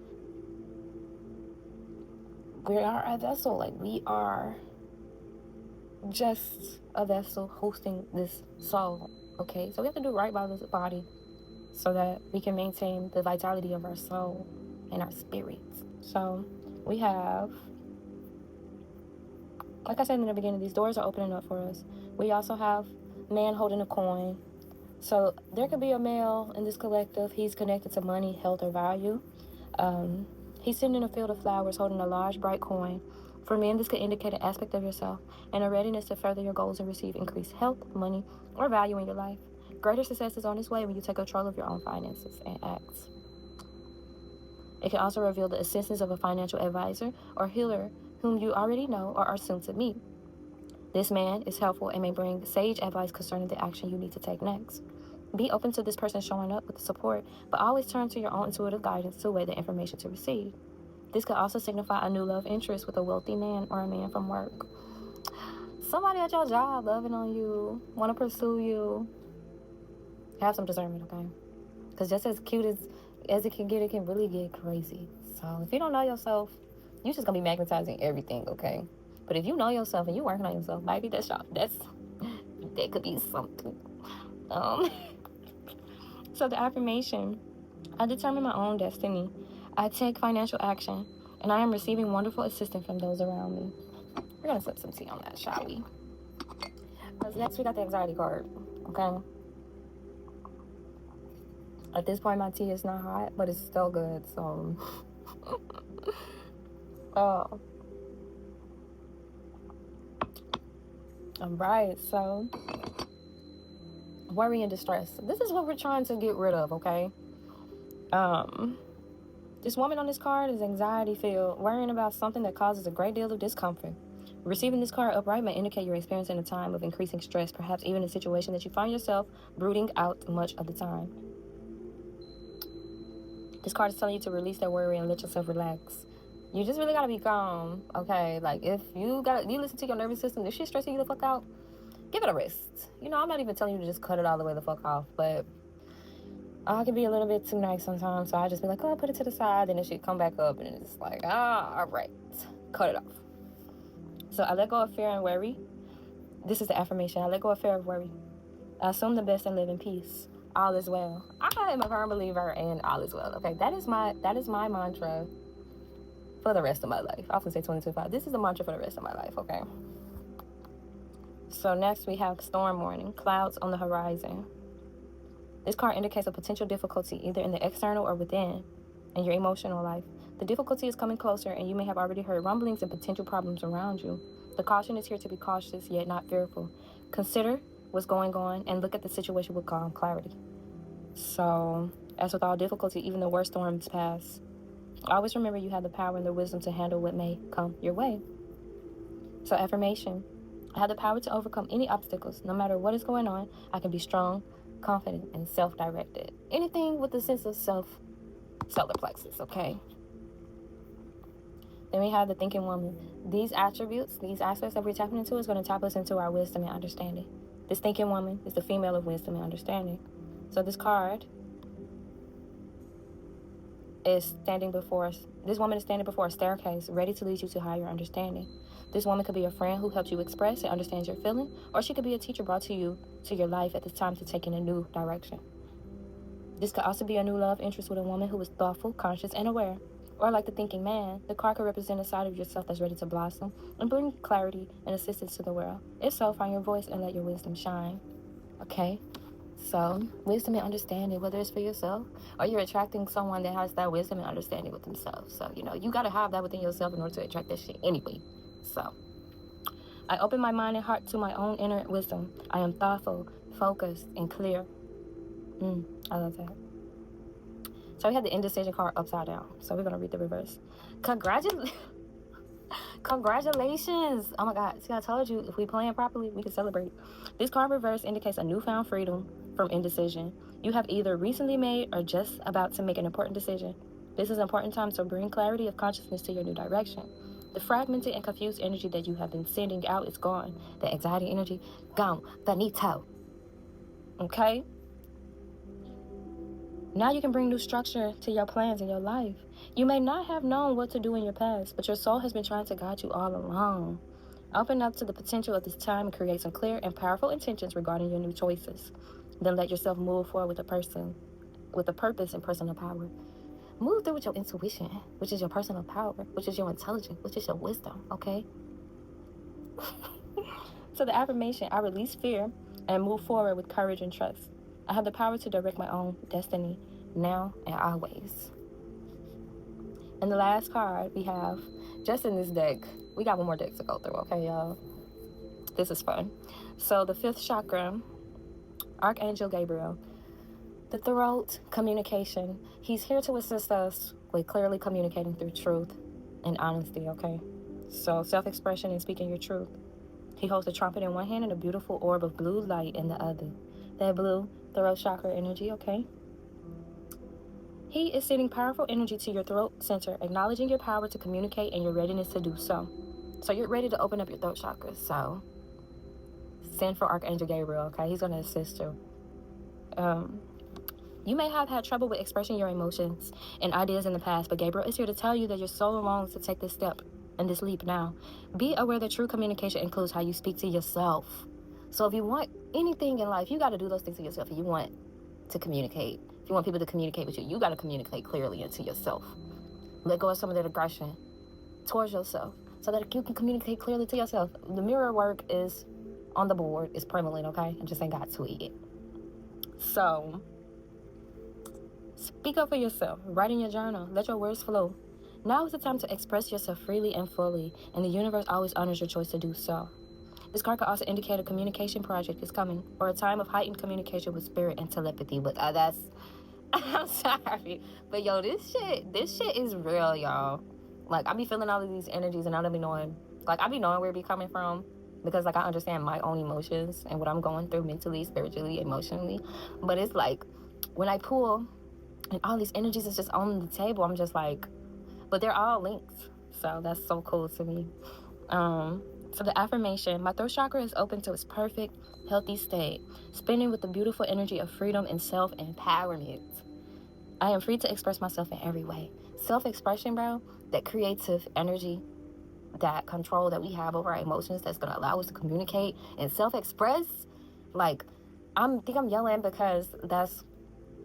we are a vessel. Like, we are just a vessel hosting this soul, okay? So we have to do right by this body so that we can maintain the vitality of our soul and our spirits. So we have, like I said in the beginning, these doors are opening up for us. We also have man holding a coin. So there could be a male in this collective. He's connected to money, health, or value. He's sitting in a field of flowers holding a large, bright coin. For men, this could indicate an aspect of yourself and a readiness to further your goals and receive increased health, money, or value in your life. Greater success is on its way when you take control of your own finances and acts. It can also reveal the assistance of a financial advisor or healer whom you already know or are soon to meet. This man is helpful and may bring sage advice concerning the action you need to take next. Be open to this person showing up with support, but always turn to your own intuitive guidance to weigh the information to receive. This could also signify a new love interest with a wealthy man or a man from work. Somebody at your job loving on you, want to pursue you. Have some discernment, okay? Because just as cute as it can get, it can really get crazy. So if you don't know yourself, you're just going to be magnetizing everything, okay? But if you know yourself and you're working on yourself, maybe that could be something. So the affirmation: I determine my own destiny. I take financial action, and I am receiving wonderful assistance from those around me. We're going to sip some tea on that, shall we? Because next we got the anxiety card, okay? At this point, my tea is not hot, but it's still good, so... Oh. Alright, so... worry and distress. This is what we're trying to get rid of, okay? This woman on this card is anxiety-filled, worrying about something that causes a great deal of discomfort. Receiving this card upright may indicate you're experiencing a time of increasing stress, perhaps even a situation that you find yourself brooding out much of the time. This card is telling you to release that worry and let yourself relax. You just really gotta be calm, okay? Like, if you listen to your nervous system, if shit's stressing you the fuck out, give it a rest. You know, I'm not even telling you to just cut it all the way the fuck off, but I can be a little bit too nice sometimes, so I just be like, oh, put it to the side, and then she come back up, and it's like, all right, cut it off. So I let go of fear and worry. This is the affirmation. I let go of fear and worry. I assume the best and live in peace. All is well. I am a firm believer in all is well, okay? That is my mantra for the rest of my life. I often say 2025. This is the mantra for the rest of my life, okay? So next we have storm warning, clouds on the horizon. This card indicates a potential difficulty either in the external or within in your emotional life. The difficulty is coming closer, and you may have already heard rumblings and potential problems around you. The caution is here to be cautious, yet not fearful. Consider what's going on and look at the situation with calm clarity. So, as with all difficulty, even the worst storms pass. Always remember you have the power and the wisdom to handle what may come your way. So, affirmation. I have the power to overcome any obstacles. No matter what is going on, I can be strong, confident, and self-directed. Anything with a sense of solar plexus, okay? Then we have the thinking woman. These attributes, these aspects that we're tapping into is going to tap us into our wisdom and understanding. This thinking woman is the female of wisdom and understanding. So this card is this woman is standing before a staircase, ready to lead you to higher understanding. This woman could be a friend who helps you express and understands your feeling, or she could be a teacher brought to your life at this time to take in a new direction. This could also be a new love interest with a woman who is thoughtful, conscious, and aware. Or like the thinking man, the card could represent a side of yourself that's ready to blossom and bring clarity and assistance to the world. If so, find your voice and let your wisdom shine. Okay? So, wisdom and understanding, whether it's for yourself or you're attracting someone that has that wisdom and understanding with themselves. So, you got to have that within yourself in order to attract that shit anyway. So, I open my mind and heart to my own inner wisdom. I am thoughtful, focused, and clear. I love that. So we have the indecision card upside down. So we're going to read the reverse. Congratulations. Oh my God. See, I told you, if we plan properly, we can celebrate. This card reverse indicates a newfound freedom from indecision. You have either recently made or just about to make an important decision. This is an important time to bring clarity of consciousness to your new direction. The fragmented and confused energy that you have been sending out is gone. The anxiety energy, gone. Finito. Okay? Now you can bring new structure to your plans in your life. You may not have known what to do in your past, but your soul has been trying to guide you all along. Open up to the potential of this time and create some clear and powerful intentions regarding your new choices. Then let yourself move forward with a purpose and personal power. Move through with your intuition, which is your personal power, which is your intelligence, which is your wisdom, okay? So the affirmation, I release fear and move forward with courage and trust. I have the power to direct my own destiny now and always. And the last card we have, just in this deck, we got one more deck to go through, okay, y'all? This is fun. So the 5th chakra, Archangel Gabriel. The throat, communication. He's here to assist us with clearly communicating through truth and honesty, okay? So self-expression and speaking your truth. He holds a trumpet in one hand and a beautiful orb of blue light in the other. That blue throat chakra energy, okay? He is sending powerful energy to your throat center, acknowledging your power to communicate and your readiness to do so. So you're ready to open up your throat chakra. So send for Archangel Gabriel, okay? He's going to assist you. You may have had trouble with expressing your emotions and ideas in the past, but Gabriel is here to tell you that your soul longs to take this step and this leap now. Be aware that true communication includes how you speak to yourself. So if you want anything in life, you got to do those things to yourself. If you want to communicate, if you want people to communicate with you, you got to communicate clearly into yourself. Let go of some of that aggression towards yourself so that you can communicate clearly to yourself. The mirror work is on the board. It's prevalent, okay? I just ain't got to it yet. So speak up for yourself. Write in your journal. Let your words flow. Now is the time to express yourself freely and fully, and the universe always honors your choice to do so. This card could also indicate a communication project is coming, or a time of heightened communication with spirit and telepathy. But that's, I'm sorry, but yo, this shit is real, y'all. Like, I be feeling all of these energies, and I don't be knowing, like, I be knowing where it be coming from, because like I understand my own emotions and what I'm going through mentally, spiritually, emotionally. But it's like when I pull, and all these energies is just on the table, I'm just like, but they're all linked. So that's so cool to me. So the affirmation, my throat chakra is open to its perfect, healthy state, spinning with the beautiful energy of freedom and self-empowerment. I am free to express myself in every way. Self-expression, bro, that creative energy, that control that we have over our emotions that's going to allow us to communicate and self-express. Like, think I'm yelling because that's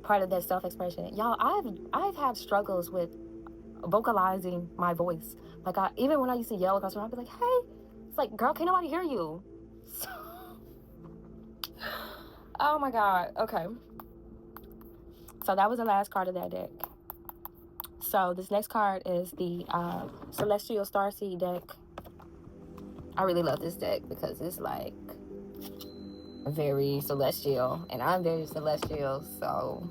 part of that self-expression. Y'all, I've had struggles with vocalizing my voice. Like, even when I used to yell across the room, I'd be like, hey, it's like, girl, can't nobody hear you? So, oh my God. Okay. So that was the last card of that deck. So this next card is the Celestial Starseed deck. I really love this deck because it's like very celestial, and I'm very celestial, so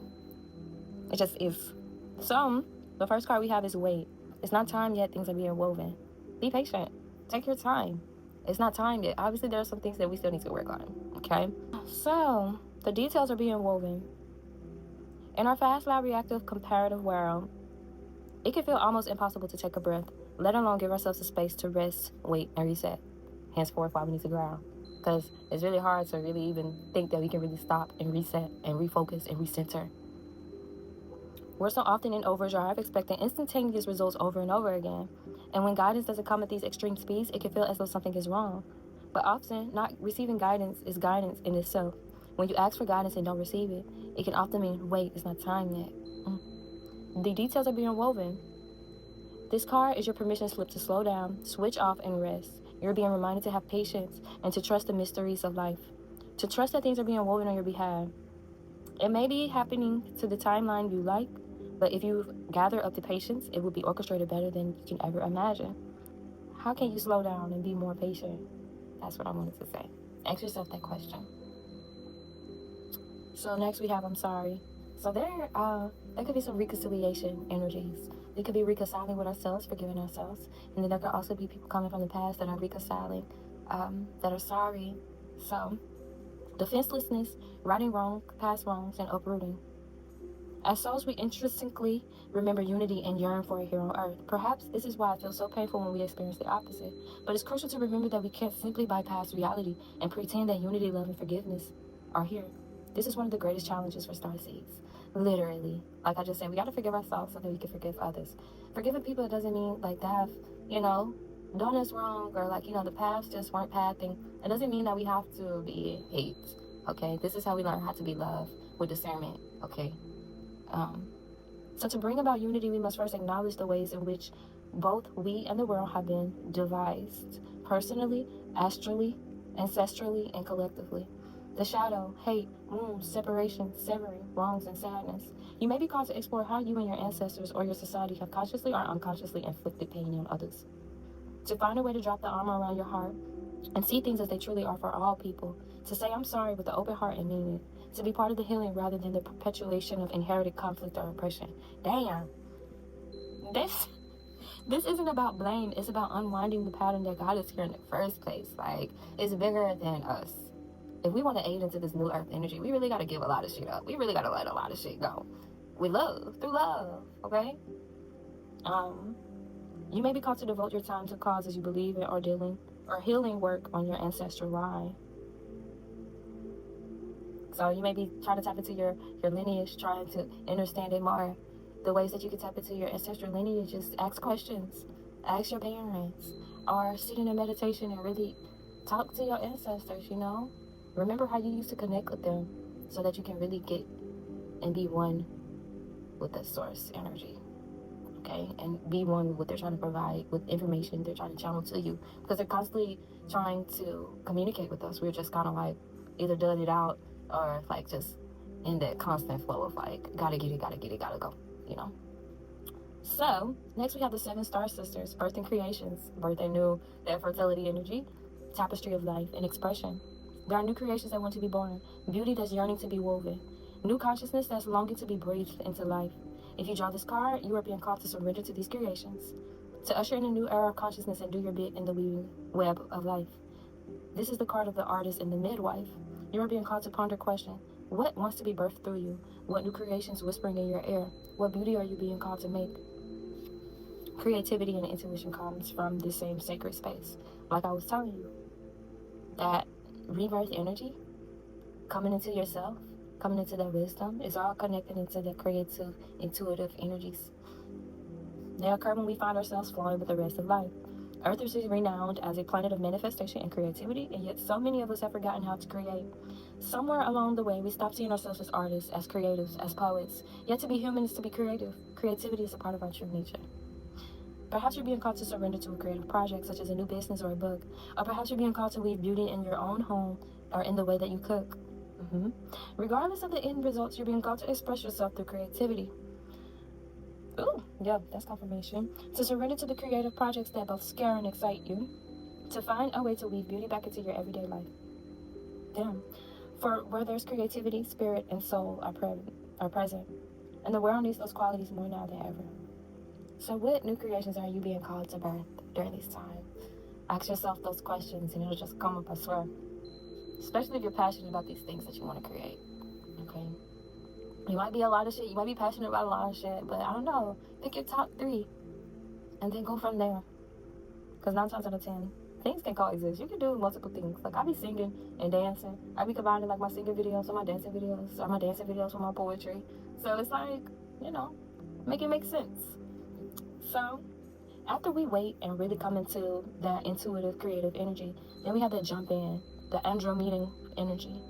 it just is. So the first card we have is wait. It's not time yet. Things are being woven. Be patient. Take your time. It's not time yet. Obviously, there are some things that we still need to work on. Okay. So the details are being woven. In our fast, loud, reactive, comparative world, it can feel almost impossible to take a breath, let alone give ourselves the space to rest, wait, and reset. Henceforth, why we need to ground. Because it's really hard to really even think that we can really stop and reset and refocus and recenter. We're so often in overdrive, expecting instantaneous results over and over again. And when guidance doesn't come at these extreme speeds, it can feel as though something is wrong. But often, not receiving guidance is guidance in itself. When you ask for guidance and don't receive it, it can often mean, wait, it's not time yet. The details are being woven. This card is your permission slip to slow down, switch off, and rest. You're being reminded to have patience and to trust the mysteries of life. To trust that things are being woven on your behalf. It may be happening to the timeline you like, but if you gather up the patience, it will be orchestrated better than you can ever imagine. How can you slow down and be more patient? That's what I wanted to say. Ask yourself that question. So next we have I'm sorry. So there could be some reconciliation energies. We could be reconciling with ourselves, forgiving ourselves. And then there could also be people coming from the past that are reconciling, that are sorry. So defenselessness, righting wrong, past wrongs, and uprooting. As souls, we intrinsically remember unity and yearn for it here on earth. Perhaps this is why it feels so painful when we experience the opposite. But it's crucial to remember that we can't simply bypass reality and pretend that unity, love, and forgiveness are here. This is one of the greatest challenges for starseeds. Literally. Like I just said, we got to forgive ourselves so that we can forgive others. Forgiving people doesn't mean like they have, done us wrong or like, the paths just weren't pathing. It doesn't mean that we have to be hate. Okay? This is how we learn how to be love with discernment. Okay? So to bring about unity, we must first acknowledge the ways in which both we and the world have been devised, personally, astrally, ancestrally, and collectively. The shadow, hate, wounds, separation, severing, wrongs, and sadness. You may be called to explore how you and your ancestors or your society have consciously or unconsciously inflicted pain on others. To find a way to drop the armor around your heart and see things as they truly are for all people. To say I'm sorry with an open heart and mean it. To be part of the healing rather than the perpetuation of inherited conflict or oppression. Damn. This isn't about blame. It's about unwinding the pattern that got us here in the first place. Like, it's bigger than us. If we want to aid into this new earth energy, we really got to give a lot of shit up. We really got to let a lot of shit go. With love. Through love. Okay? You may be called to devote your time to causes you believe in or healing work on your ancestral line. So you may be trying to tap into your lineage, trying to understand it more. The ways that you can tap into your ancestral lineage is ask questions. Ask your parents. Or sit in a meditation and really talk to your ancestors, Remember how you used to connect with them so that you can really get and be one with the source energy. Okay? And be one with what they're trying to provide, with information they're trying to channel to you. Because they're constantly trying to communicate with us. We're just kind of like either done it out or like just in that constant flow of like, gotta get it, gotta go, So, next we have the 7 star sisters, birth and creations, birth and new, their fertility energy, tapestry of life and expression. There are new creations that want to be born, beauty that's yearning to be woven, new consciousness that's longing to be breathed into life. If you draw this card, you are being called to surrender to these creations, to usher in a new era of consciousness and do your bit in the weaving web of life. This is the card of the artist and the midwife. You are being called to ponder question. What wants to be birthed through you? What new creations whispering in your ear? What beauty are you being called to make? creativity and intuition comes from the same sacred space. Like I was telling you, that rebirth energy coming into yourself, coming into that wisdom, is all connected into the creative, intuitive energies. They occur when we find ourselves flowing with the rest of life. Earth is renowned as a planet of manifestation and creativity, and yet so many of us have forgotten how to create. Somewhere along the way, we stopped seeing ourselves as artists, as creatives, as poets. Yet to be human is to be creative. Creativity is a part of our true nature. Perhaps you're being called to surrender to a creative project, such as a new business or a book. Or perhaps you're being called to weave beauty in your own home or in the way that you cook. Regardless of the end results, you're being called to express yourself through creativity. Ooh, yeah, that's confirmation. To surrender to the creative projects that both scare and excite you. To find a way to weave beauty back into your everyday life. Damn. For where there's creativity, spirit, and soul are present. And the world needs those qualities more now than ever. So what new creations are you being called to birth during this time? Ask yourself those questions and it'll just come up, I swear. Especially if you're passionate about these things that you want to create. Okay? You might be a lot of shit. You might be passionate about a lot of shit. But I don't know. Pick your top 3. And then go from there. Because 9 times out of 10, things can coexist. You can do multiple things. Like, I be singing and dancing. I be combining, like, my singing videos with my dancing videos. Or my dancing videos with my poetry. So it's like, make it make sense. So, after we wait and really come into that intuitive, creative energy, then we have to jump in. The Andromeda energy.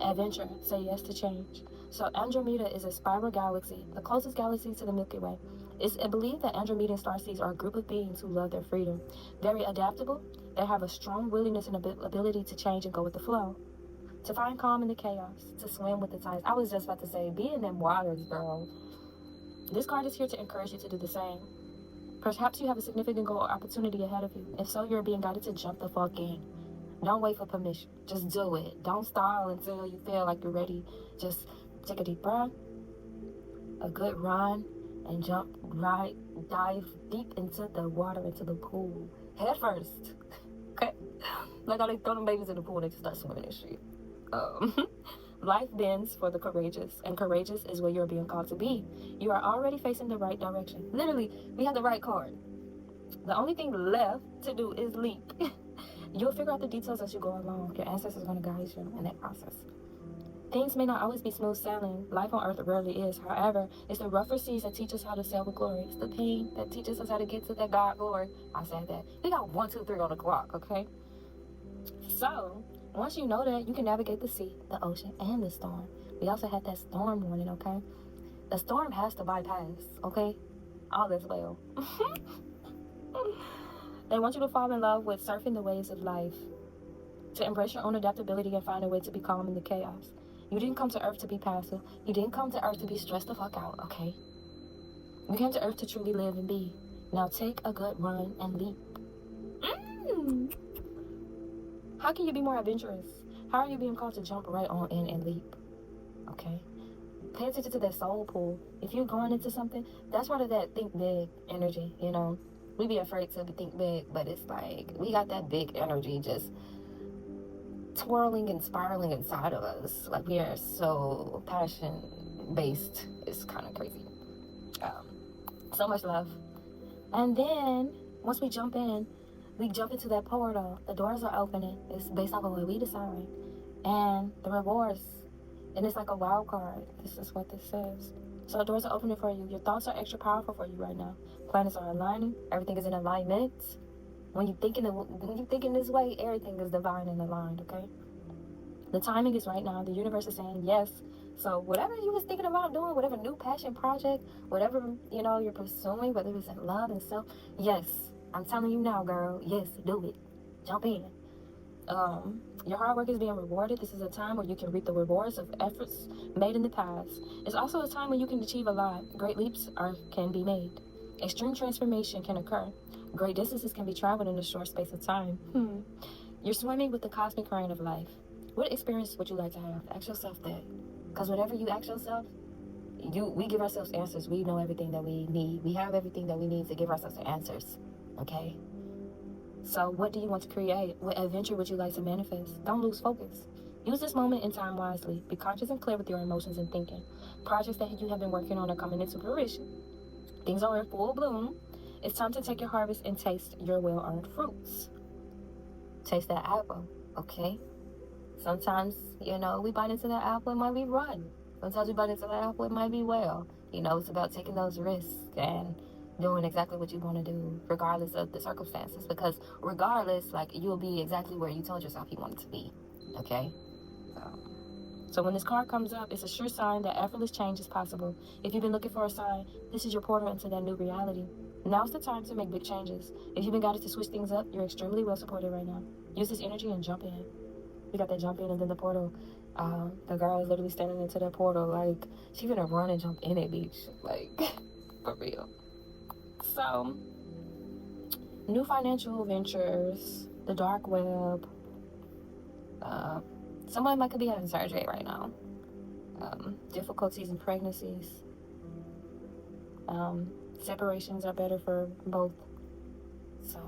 Adventure. Say yes to change. So Andromeda is a spiral galaxy, the closest galaxy to the Milky Way. It's believed that Andromedan starseeds are a group of beings who love their freedom. Very adaptable, they have a strong willingness and ability to change and go with the flow. To find calm in the chaos, to swim with the tides. I was just about to say, be in them waters, girl. This card is here to encourage you to do the same. Perhaps you have a significant goal or opportunity ahead of you. If so, you're being guided to jump the fuck in. Don't wait for permission. Just do it. Don't stall until you feel like you're ready. Just take a deep breath, a good run, and dive deep into the water, into the pool. Head first. Okay? Like how they throw them babies in the pool, they just start swimming and shit. Life bends for the courageous, and courageous is where you're being called to be. You are already facing the right direction. Literally, we have the right card. The only thing left to do is leap. You'll figure out the details as you go along. Your ancestors are going to guide you in that process. Things may not always be smooth sailing. Life on earth rarely is. However, it's the rougher seas that teach us how to sail with glory. It's the pain that teaches us how to get to that God glory. I said that. We got 1, 2, 3 on the clock, okay? So, once you know that, you can navigate the sea, the ocean, and the storm. We also had that storm warning, okay? The storm has to bypass, okay? All is well. They want you to fall in love with surfing the waves of life, to embrace your own adaptability and find a way to be calm in the chaos. You didn't come to earth to be passive. You didn't come to earth to be stressed the fuck out, okay? You came to earth to truly live and be. Now take a good run and leap. How can you be more adventurous? How are you being called to jump right on in and leap? Okay? Pay attention to that soul pool. If you're going into something, that's part of that think big energy, We be afraid to think big, but it's like we got that big energy just twirling and spiraling inside of us. Like we are so passion-based. It's kind of crazy. So much love. And then, once we jump into that portal. The doors are opening. It's based off of what we decide. And the rewards. And it's like a wild card. This is what this says. So the doors are opening for you. Your thoughts are extra powerful for you right now. Planets are aligning. Everything is in alignment. When you think in this way, everything is divine and aligned, okay? The timing is right now. The universe is saying yes. So whatever you was thinking about doing, whatever new passion project, whatever, you're pursuing, whether it's in love and self, yes. I'm telling you now, girl. Yes, do it. Jump in. Your hard work is being rewarded. This is a time where you can reap the rewards of efforts made in the past. It's also a time when you can achieve a lot. Great leaps can be made. Extreme transformation can occur. Great distances can be traveled in a short space of time. You're swimming with the cosmic current of life. What experience would you like to have? Ask yourself that. Because whatever you ask yourself, we give ourselves answers. We know everything that we need. We have everything that we need to give ourselves the answers. Okay? So what do you want to create? What adventure would you like to manifest? Don't lose focus. Use this moment in time wisely. Be conscious and clear with your emotions and thinking. Projects that you have been working on are coming into fruition. Things are in full bloom. It's time to take your harvest and taste your well-earned fruits. Taste that apple, okay? Sometimes, we bite into that apple, it might be rotten. Sometimes we bite into that apple, it might be well. It's about taking those risks and doing exactly what you want to do, regardless of the circumstances. Because regardless, you'll be exactly where you told yourself you wanted to be, okay? So when this card comes up, it's a sure sign that effortless change is possible. If you've been looking for a sign, this is your portal into that new reality. Now's the time to make big changes. If you've been guided to switch things up, you're extremely well supported right now. Use this energy and jump in. We got that jump in and then the portal. The girl is literally standing into that portal. She's gonna run and jump in it, beach. For real. So, new financial ventures, the dark web. Someone might could be having surgery right now. Difficulties in pregnancies. Separations are better for both. So,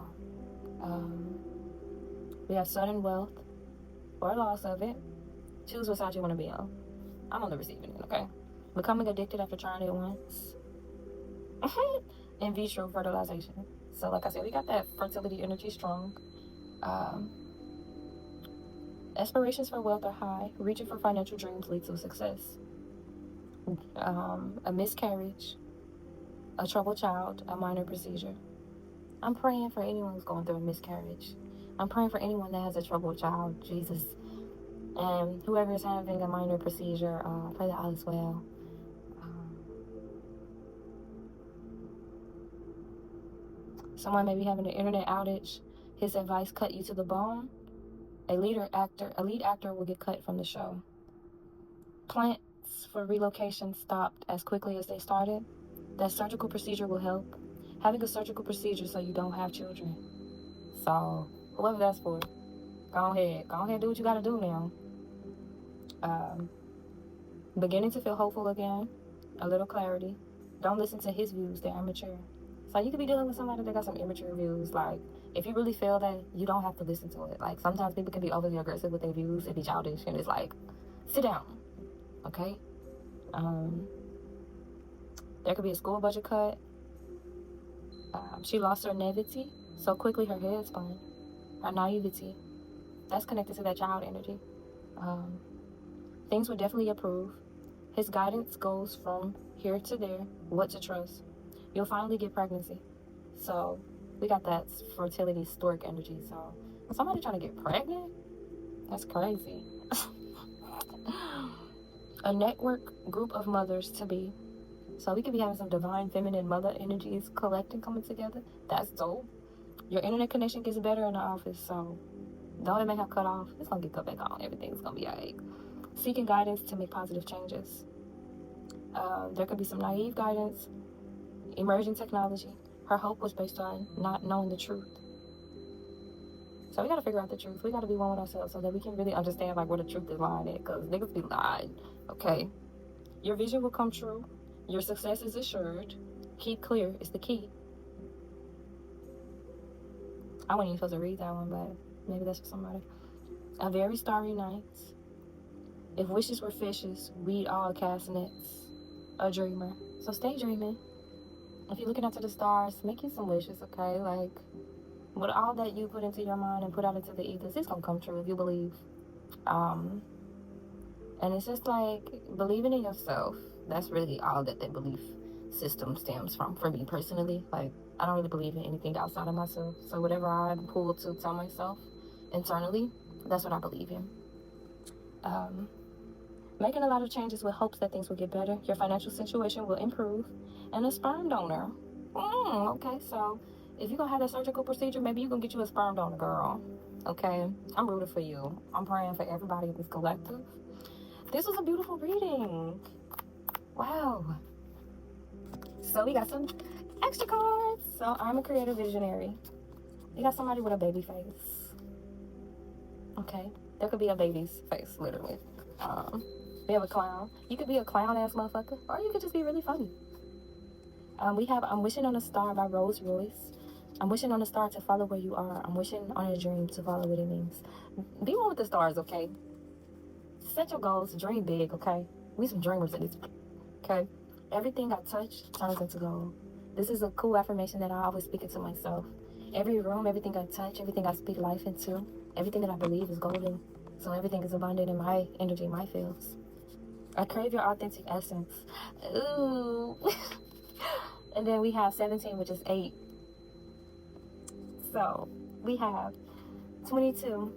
we have sudden wealth or loss of it. Choose what side you want to be on. I'm on the receiving end, okay? Becoming addicted after trying it once. In vitro fertilization. So, like I said, we got that fertility energy strong. Aspirations for wealth are high. Reaching for financial dreams leads to success. A miscarriage, a troubled child, a minor procedure. I'm praying for anyone who's going through a miscarriage. I'm praying for anyone that has a troubled child, Jesus. And whoever is having a minor procedure, pray that all is well. Someone may be having an internet outage. His advice cut you to the bone. A lead actor will get cut from the show. Plans for relocation stopped as quickly as they started. That surgical procedure will help. Having a surgical procedure so you don't have children. So, whoever that's for, go ahead, do what you gotta do now. Beginning to feel hopeful again. A little clarity. Don't listen to his views, they're immature. So you could be dealing with somebody that got some immature views. If you really feel that, you don't have to listen to it. Sometimes people can be overly aggressive with their views and be childish, and it's sit down, okay? There could be a school budget cut. She lost her naivety so quickly her head spun. Her naivety. That's connected to that child energy. Things would definitely improve. His guidance goes from here to there, what to trust. You'll finally get pregnancy. So we got that fertility stork energy. So somebody trying to get pregnant? That's crazy. A network group of mothers to be. So we could be having some divine feminine mother energies collecting, coming together. That's dope. Your internet connection gets better in the office. So though it may have cut off, it's going to get cut back on. Everything's going to be all right. Seeking guidance to make positive changes. There could be some naive guidance. Emerging technology. Her hope was based on not knowing the truth. So we got to figure out the truth. We got to be one with ourselves so that we can really understand where the truth is lying at. Because niggas be lying. Okay. Your vision will come true. Your success is assured. Keep clear is the key. I wasn't even supposed to read that one, but maybe that's for somebody. A very starry night. If wishes were fishes, we'd all cast nets. A dreamer. So stay dreaming. If you're looking up to the stars, make you some wishes, okay? With all that you put into your mind and put out into the ethers, it's gonna come true if you believe. And it's just believing in yourself. That's really all that belief system stems from, for me personally. I don't really believe in anything outside of myself. So whatever I pull to tell myself internally, that's what I believe in. Making a lot of changes with hopes that things will get better. Your financial situation will improve. And a sperm donor. Okay, so if you're going to have that surgical procedure, maybe you're going to get you a sperm donor, girl. Okay? I'm rooting for you. I'm praying for everybody in this collective. This was a beautiful reading. Wow. So we got some extra cards. So I'm a creative visionary. You got somebody with a baby face. Okay? There could be a baby's face, literally. We have a clown. You could be a clown-ass motherfucker, or you could just be really funny. I'm Wishing on a Star by Rose Royce. I'm wishing on a star to follow where you are. I'm wishing on a dream to follow what it means. Be one with the stars, okay? Set your goals, dream big, okay? We some dreamers in this, okay? Everything I touch turns into gold. This is a cool affirmation that I always speak it to myself. Every room, everything I touch, everything I speak life into, everything that I believe is golden. So everything is abundant in my energy, my fields. I crave your authentic essence. Ooh. And then we have 17, which is 8. So we have 22.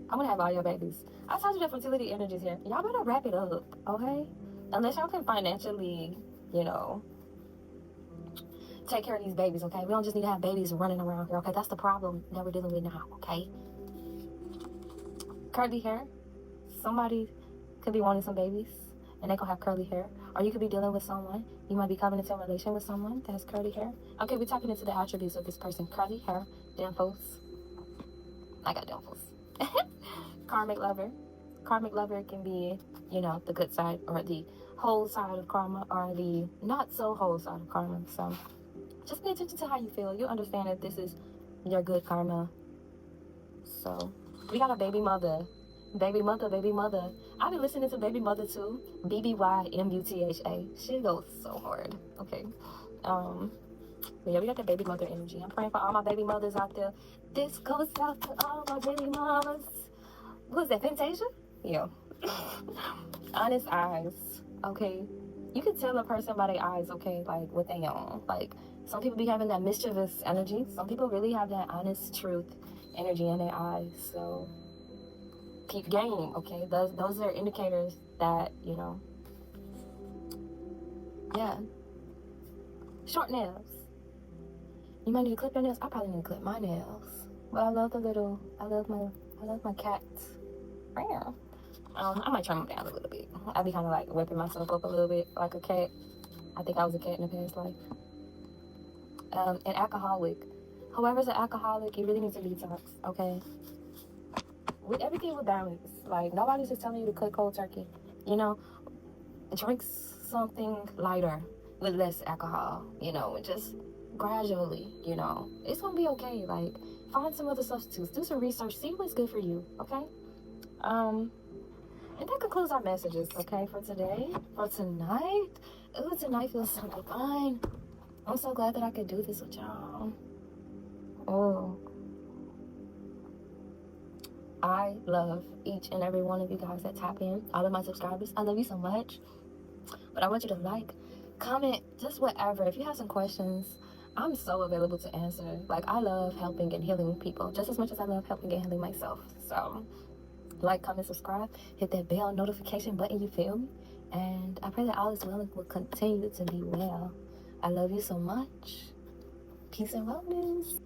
I'm gonna have all your babies. I told you the fertility energies here. Y'all better wrap it up, okay? Unless y'all can financially, you know, take care of these babies, okay? We don't just need to have babies running around here, okay? That's the problem that we're dealing with now, okay? Curly hair. Somebody could be wanting some babies, and they gonna have curly hair. Or you could be dealing with someone. You might be coming into a relation with someone that has curly hair. Okay, we're tapping into the attributes of this person. Curly hair, dimples. I got dimples. Karmic lover. Karmic lover can be, you know, the good side or the whole side of karma, or the not so whole side of karma. So just pay attention to how you feel. You understand that this is your good karma. So we got a baby mother. Baby mother, baby mother. I've been listening to baby mother too. BBYMUTHA. She goes so hard. Okay. But yeah, we got the baby mother energy. I'm praying for all my baby mothers out there. This goes out to all my baby mamas. Who's that, Fantasia? Yeah. Honest eyes. Okay. You can tell a person by their eyes, okay, like what they own. Like, some people be having that mischievous energy. Some people really have that honest truth energy in their eyes. So keep game, okay? Those are indicators that, you know, yeah. Short nails. You might need to clip your nails. I probably need to clip my nails. But I love my cats. I might trim them down a little bit. I be kind of like whipping myself up a little bit like a cat. I think I was a cat in a past life. An alcoholic. Whoever's an alcoholic, you really need to detox, okay? With everything with balance. Like, nobody's just telling you to cut cold turkey. You know, drink something lighter with less alcohol, you know, and just gradually, you know, it's gonna be okay. Like, find some other substitutes, do some research, see what's good for you, okay? And that concludes our messages, okay, for today, for tonight. Ooh, tonight feels so divine. I'm so glad that I could do this with y'all. Oh, I love each and every one of you guys that tap in. All of my subscribers, I love you so much. But I want you to like, comment, just whatever. If you have some questions, I'm so available to answer. Like, I love helping and healing people just as much as I love helping and healing myself. So like, comment, subscribe, hit that bell notification button, you feel me? And I pray that all is well and will continue to be well. I love you so much. Peace and wellness.